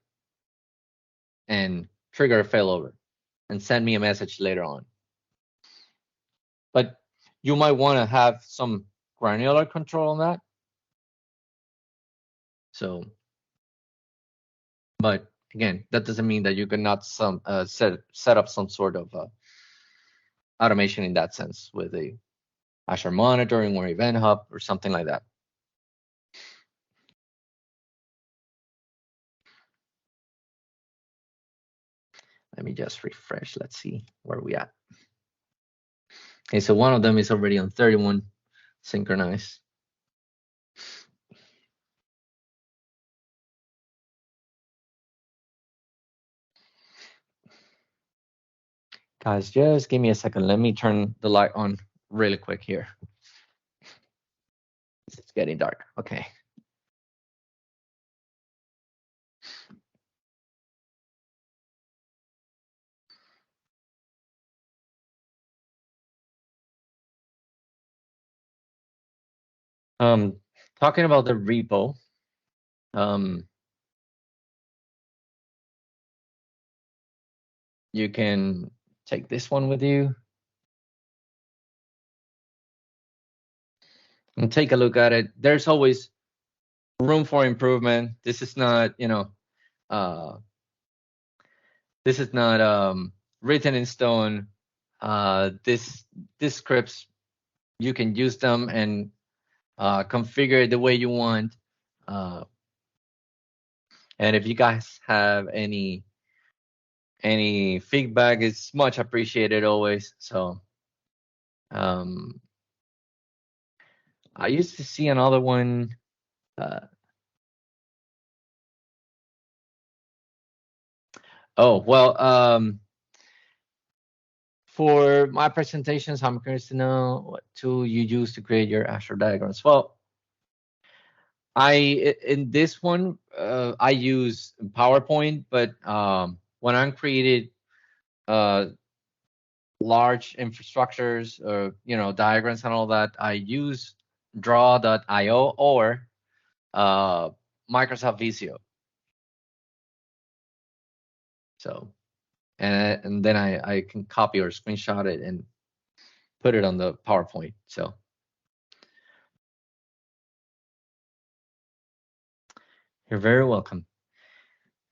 and trigger a failover and send me a message later on. But you might want to have some granular control on that. So, but again, that doesn't mean that you cannot set up some sort of automation in that sense with a Azure monitoring or Event Hub or something like that. Let me just refresh. Let's see where we at. Okay, so one of them is already on 31 synchronized. Guys, just give me a second. Let me turn the light on really quick here. It's getting dark. Okay. Talking about the repo, you can take this one with you and take a look at it. There's always room for improvement. This is not, this is not written in stone. These scripts, you can use them and configure it the way you want. And if you guys have any feedback, it's much appreciated always. So I used to see another one. For my presentations, I'm curious to know what tool you use to create your Azure diagrams. Well, in this one, I use PowerPoint, but when I'm created large infrastructures or diagrams and all that, I use draw.io or Microsoft Visio. So, and then I can copy or screenshot it and put it on the PowerPoint. So, you're very welcome.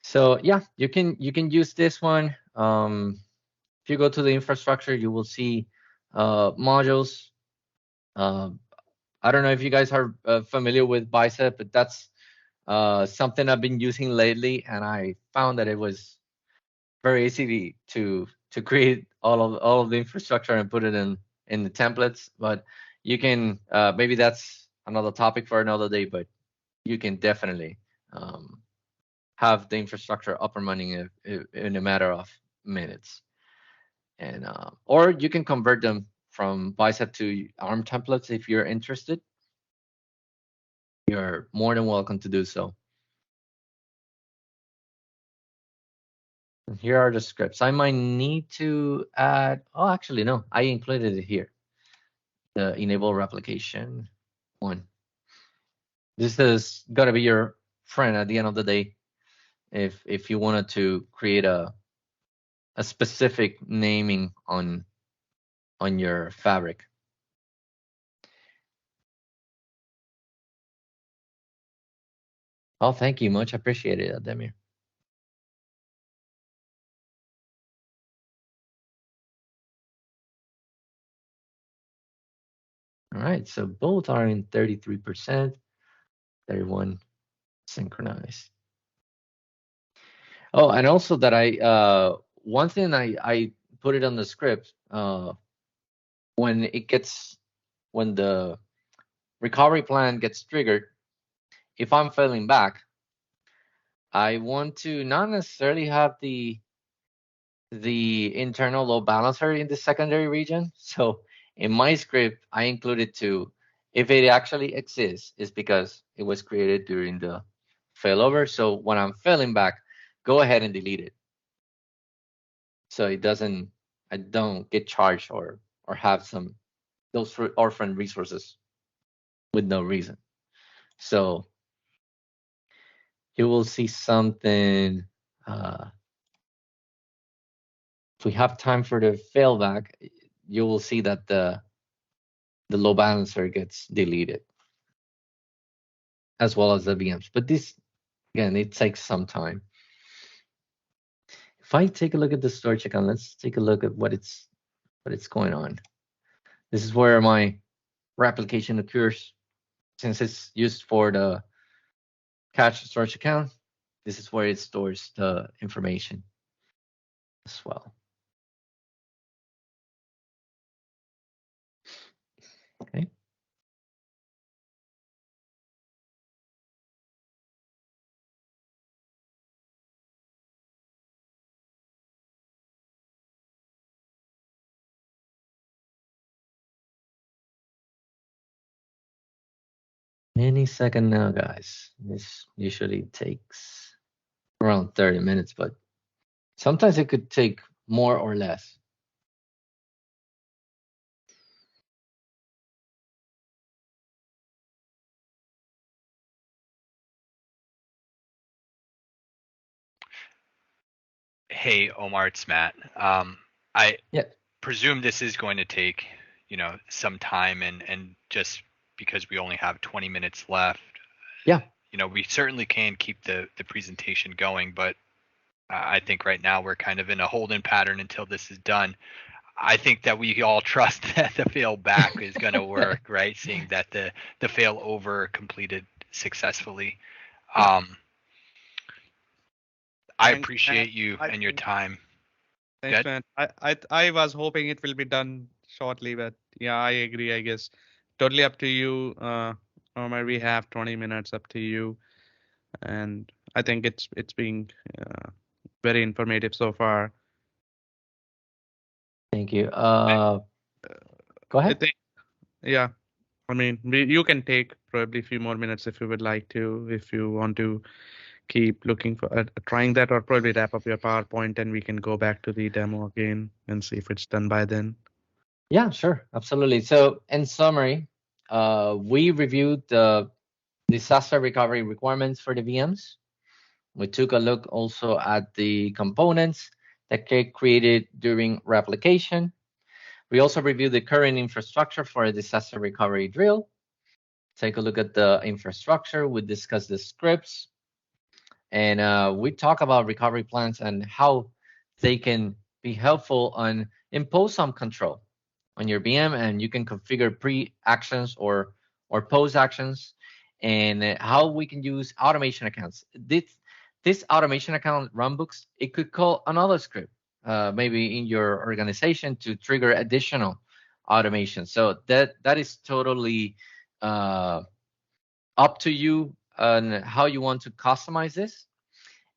So yeah, you can use this one. If you go to the infrastructure, you will see modules. I don't know if you guys are familiar with Bicep, but that's something I've been using lately, and I found that it was very easy to create all of the infrastructure and put it in the templates. But you can maybe that's another topic for another day, but you can definitely have the infrastructure up and running in a matter of minutes. And or you can convert them from Bicep to ARM templates if you're interested. You're more than welcome to do so. And here are the scripts. I might need to add, oh, actually, no, I included it here. The enable replication one. This is gotta be your friend at the end of the day. If you wanted to create a specific naming on your fabric. Oh, thank you. Much appreciated, Ademir. All right, so both are in 33%, 31 synchronized. Oh, and also that one thing I put it on the script, when the recovery plan gets triggered, if I'm failing back, I want to not necessarily have the internal load balancer in the secondary region. So in my script, I included two. If it actually exists, it's because it was created during the failover. So when I'm failing back, go ahead and delete it. So I don't get charged or have those orphan resources with no reason. So you will see something. If we have time for the failback, you will see that the load balancer gets deleted, as well as the VMs. But this, again, it takes some time. If I take a look at the storage account, let's take a look at what it's going on. This is where my replication occurs. Since it's used for the cache storage account, this is where it stores the information as well. Okay. Any second now, guys. This usually takes around 30 minutes, but sometimes it could take more or less. Hey, Omar, it's Matt. I presume this is going to take, some time, and just because we only have 20 minutes left. Yeah. We certainly can keep the presentation going, but I think right now we're kind of in a holding pattern until this is done. I think that we all trust that the fail back is going to work, right? Seeing that the fail over completed successfully. I appreciate you and your time. Thanks, man. I was hoping it will be done shortly, but yeah, I agree. I guess totally up to you. Omar, we have 20 minutes, up to you, and I think it's being very informative so far. Thank you. Go ahead. Yeah, I mean, you can take probably a few more minutes if you would like to, if you want to keep looking for trying that, or probably wrap up your PowerPoint and we can go back to the demo again and see if it's done by then. Yeah, sure, absolutely. So in summary, we reviewed the disaster recovery requirements for the VMs. We took a look also at the components that get created during replication. We also reviewed the current infrastructure for a disaster recovery drill. Take a look at the infrastructure. We discussed the scripts. And we talk about recovery plans and how they can be helpful on impose some control on your VM, and you can configure pre-actions or post-actions, and how we can use automation accounts. This automation account runbooks, it could call another script, maybe in your organization, to trigger additional automation. So that is totally up to you on how you want to customize this.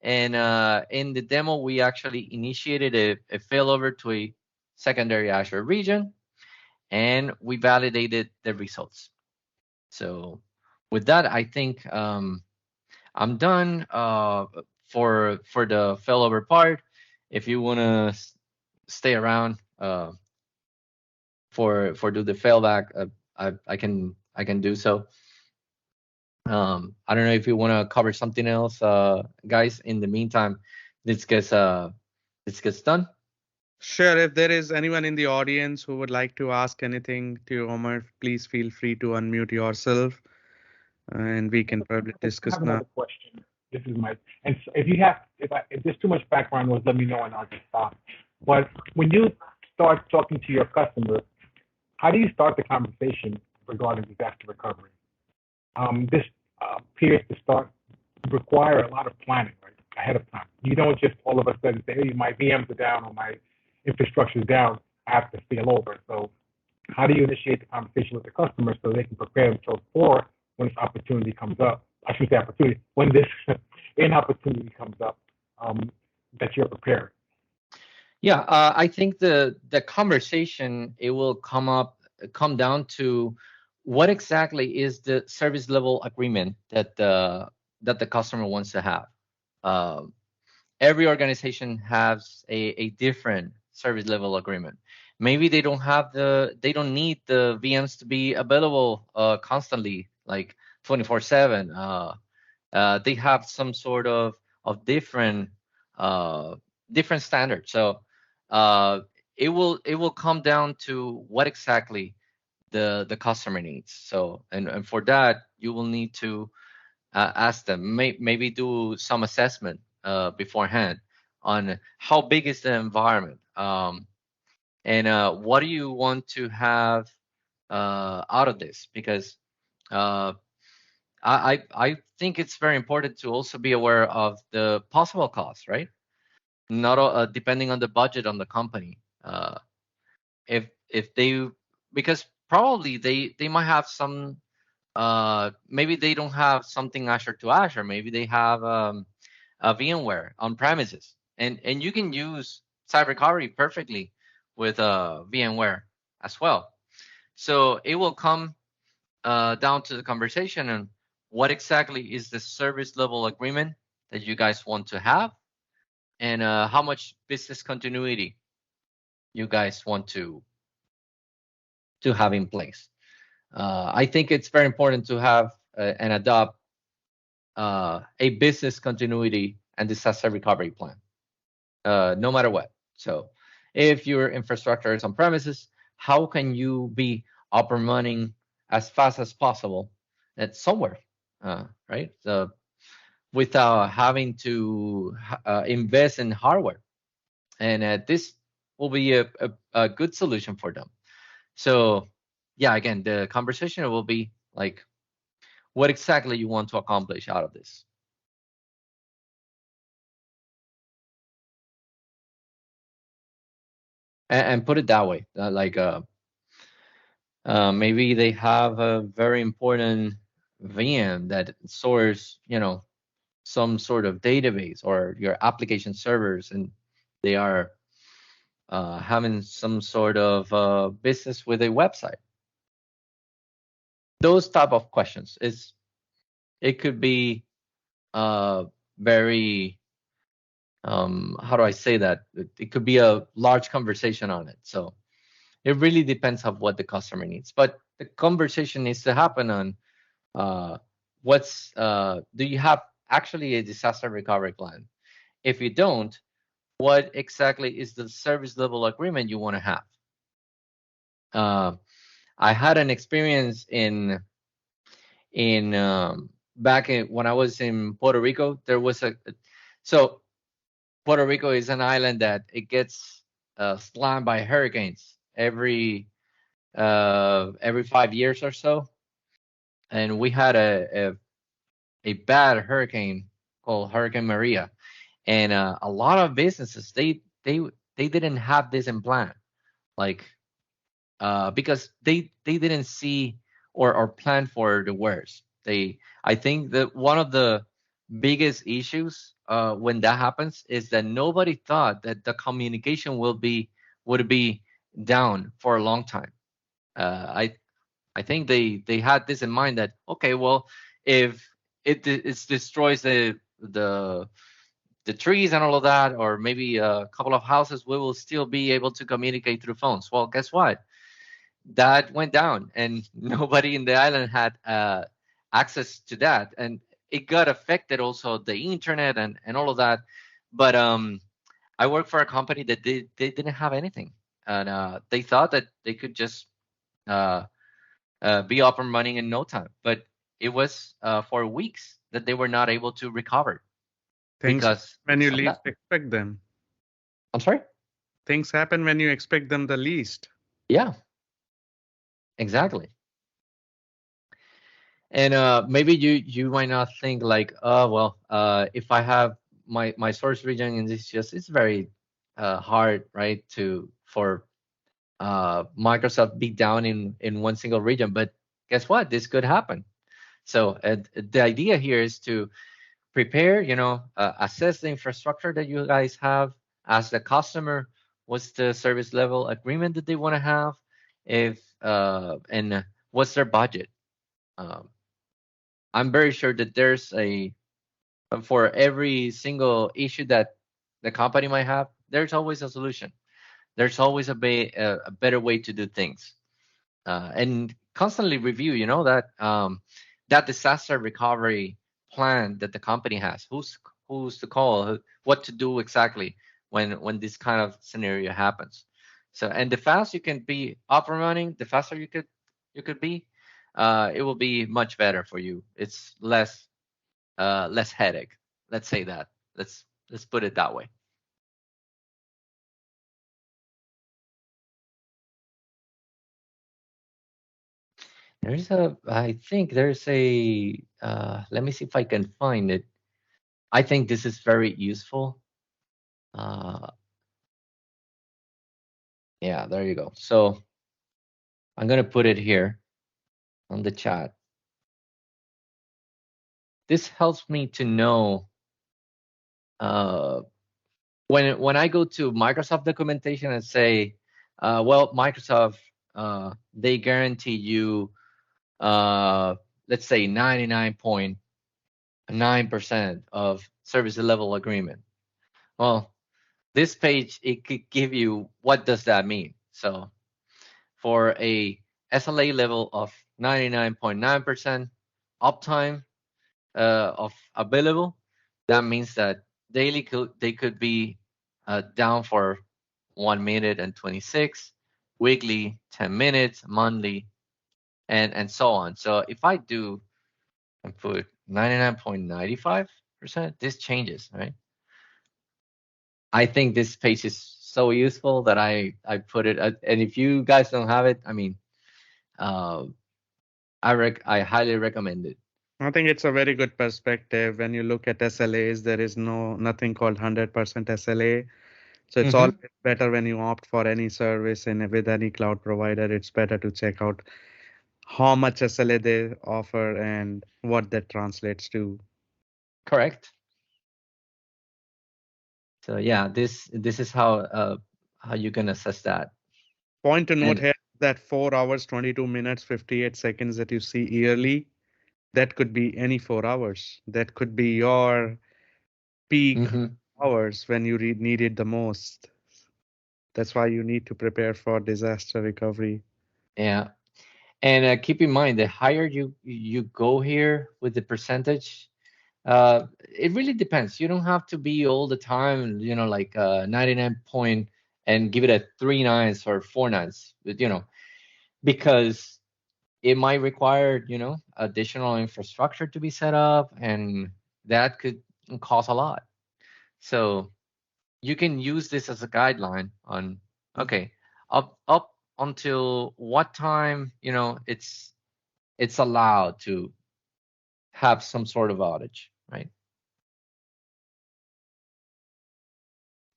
And in the demo, we actually initiated a failover to a secondary Azure region, and we validated the results. So with that, I think I'm done for the failover part. If you want to stay around for do the failback, I can do so. I don't know if you want to cover something else, guys. In the meantime, this gets done. Sure. If there is anyone in the audience who would like to ask anything to Omar, please feel free to unmute yourself, and we can probably I discuss have now. another question. This is Mike. And so if there's too much background noise, let me know and I'll just stop. But when you start talking to your customers, how do you start the conversation regarding disaster recovery? This appears to require a lot of planning, right, ahead of time. You don't just all of a sudden say, hey, my VMs are down or my infrastructure is down, I have to fail over. So how do you initiate the conversation with the customer so they can prepare themselves for when this opportunity comes up? I shouldn't say opportunity, when this inopportunity comes up, that you're prepared. Yeah, I think the conversation, it will come down to what exactly is the service level agreement that the customer wants to have. Every organization has a different service level agreement. Maybe they don't need the VMs to be available constantly, like 24/7. They have some sort of different standards. So it will come down to what exactly the customer needs. So and for that, you will need to ask them, maybe do some assessment beforehand on how big is the environment, and what do you want to have out of this, because I think it's very important to also be aware of the possible costs, right? Not depending on the budget on the company. If they, because probably they might have some, maybe they don't have something Azure to Azure. Maybe they have a VMware on premises, and you can use Site Recovery perfectly with VMware as well. So it will come down to the conversation and what exactly is the service level agreement that you guys want to have, and how much business continuity you guys want to have in place. I think it's very important to have and adopt a business continuity and disaster recovery plan, no matter what. So if your infrastructure is on premises, how can you be up and running as fast as possible at somewhere, right? So without having to invest in hardware. And this will be a good solution for them. So yeah, again, the conversation will be like, what exactly you want to accomplish out of this. And put it that way, maybe they have a very important VM that stores, some sort of database or your application servers, and they are having some sort of business with a website. Those type of questions, it could be very, how do I say that? It could be a large conversation on it. So it really depends on what the customer needs. But the conversation needs to happen on do you have actually a disaster recovery plan? If you don't, what exactly is the service level agreement you want to have? I had an experience back when I was in Puerto Rico. There was so Puerto Rico is an island that it gets slammed by hurricanes every 5 years or so, and we had a bad hurricane called Hurricane Maria, and a lot of businesses they didn't have this in plan, like because they didn't see or plan for the worst. I think that one of the biggest issues when that happens is that nobody thought that the communication would be down for a long time. I think they had this in mind that, okay, well, if it destroys the trees and all of that, or maybe a couple of houses, we will still be able to communicate through phones. Well, guess what? That went down, and nobody in the island had access to that, and it got affected also the internet and all of that. But I work for a company that they didn't have anything, and they thought that they could just be up and running in no time. But it was for weeks that they were not able to recover Things because when you of least that. expect them. I'm sorry? Things happen when you expect them the least. Yeah, exactly. And maybe you might not think like, oh well, if I have my source region and it's very hard, right, for Microsoft be down in one single region. But guess what? This could happen. So the idea here is to prepare, assess the infrastructure that you guys have, ask the customer what's the service level agreement that they want to have, if and what's their budget. Um, I'm very sure that there's for every single issue that the company might have, there's always a solution. There's always a better way to do things, and constantly review. That disaster recovery plan that the company has. Who's to call? What to do exactly when this kind of scenario happens. So, and the faster you can be up and running, the faster you could be. It will be much better for you. It's less headache. Let's say that. Let's put it that way. I think there's a, let me see if I can find it. I think this is very useful. Yeah, there you go. So I'm going to put it here on the chat. This helps me to know when I go to Microsoft documentation and say, well, Microsoft, they guarantee you, let's say 99.9% of service level agreement. Well, this page, it could give you what does that mean. So for a SLA level of 99.9% uptime of available, that means that daily they could be down for 1 minute and 26, weekly 10 minutes, monthly, and so on. So if I do and put 99.95%, this changes, right? I think this page is so useful that I put it. And if you guys don't have it, I mean, uh, I highly recommend it. I think it's a very good perspective. When you look at SLAs, there is nothing called 100% SLA. So it's always better when you opt for any service with any cloud provider. It's better to check out how much SLA they offer and what that translates to. Correct. So yeah, this is how you can assess that. Point to note And here that 4 hours, 22 minutes, 58 seconds that you see yearly, that could be any 4 hours. That could be your peak hours when you need it the most. That's why you need to prepare for disaster recovery. yeah, and keep in mind, the higher you go here with the percentage, it really depends. You don't have to be all the time, like 99 point and give it a 3 nines or 4 nines, because it might require, additional infrastructure to be set up, and that could cost a lot. So you can use this as a guideline on, okay, up until what time, it's allowed to have some sort of outage, right?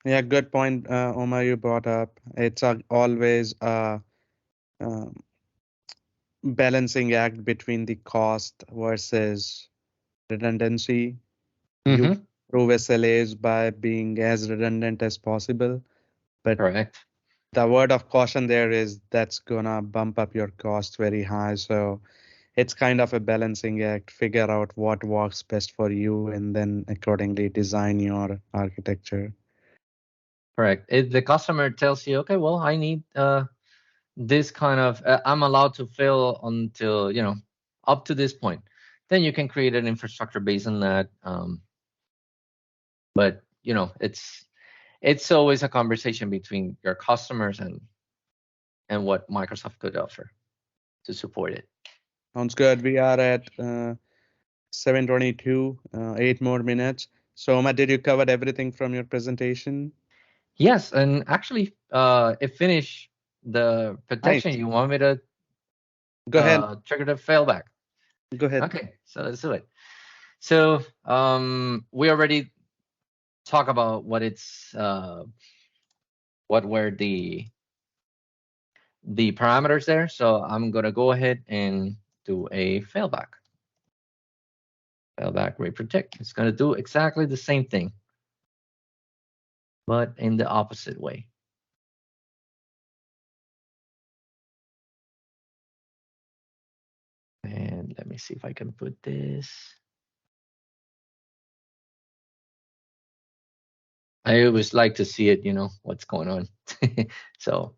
Yeah, good point, Omar, you brought up. It's always balancing act between the cost versus redundancy. You prove SLAs by being as redundant as possible, but Correct. the word of caution there is that's gonna bump up your cost very high. So it's kind of a balancing act. Figure out what works best for you and then accordingly design your architecture. Correct. If the customer tells you, okay, well, I need this kind of, I'm allowed to fill until, up to this point, then you can create an infrastructure based on that. But it's always a conversation between your customers and what Microsoft could offer to support it. Sounds good. We are at 7:22, 8 more minutes. So, Omar, did you cover everything from your presentation? Yes, and actually, it finished the protection. Nice. You want me to Go ahead. trigger the failback? Go ahead. Okay, so let's do it. So we already talk about what were the parameters there. So I'm gonna go ahead and do a failback. Failback reprotect. It's gonna do exactly the same thing, but in the opposite way. And let me see if I can put this. I always like to see it, what's going on. So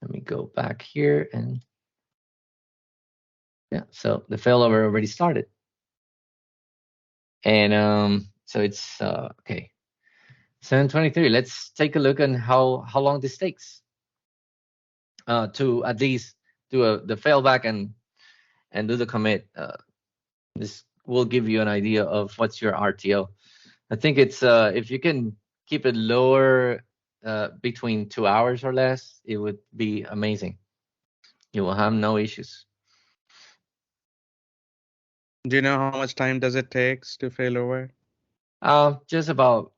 let me go back here and yeah, so the failover already started. And so it's okay. 7:23. Let's take a look at how long this takes to at least do the failback and do the commit. This will give you an idea of what's your RTO. I think it's if you can keep it lower between 2 hours or less, it would be amazing. You will have no issues. Do you know how much time does it take to fail over? Just about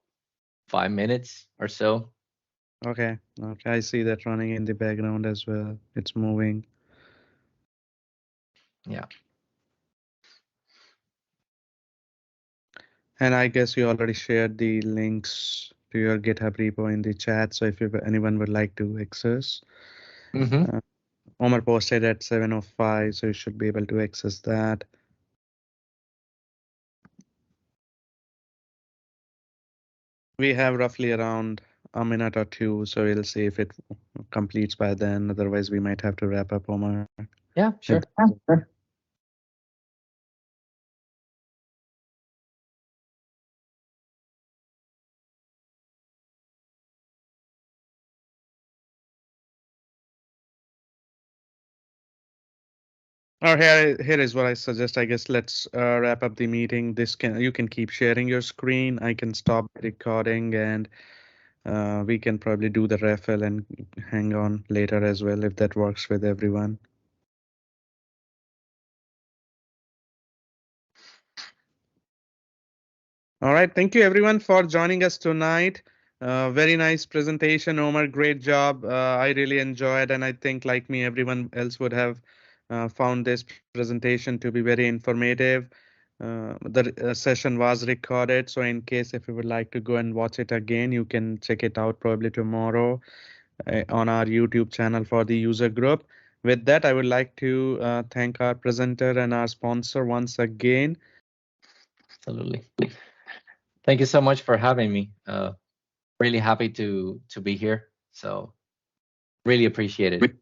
5 minutes or so. Okay. I see that running in the background as well. It's moving. Yeah. And I guess you already shared the links to your GitHub repo in the chat. So if anyone would like to access, Omar posted at 7:05, so you should be able to access that. We have roughly around a minute or two, so we'll see if it completes by then. Otherwise, we might have to wrap up, Omar. Yeah, sure. Or here is what I suggest. I guess let's wrap up the meeting. You can keep sharing your screen. I can stop the recording, and we can probably do the refill and hang on later as well if that works with everyone. All right, thank you everyone for joining us tonight. Very nice presentation, Omar. Great job. I really enjoyed, and I think like me, everyone else would have found this presentation to be very informative. The session was recorded, so in case if you would like to go and watch it again, you can check it out probably tomorrow on our YouTube channel for the user group. With that, I would like to thank our presenter and our sponsor once again. Absolutely. Thank you so much for having me. Really happy to be here. So really appreciate it.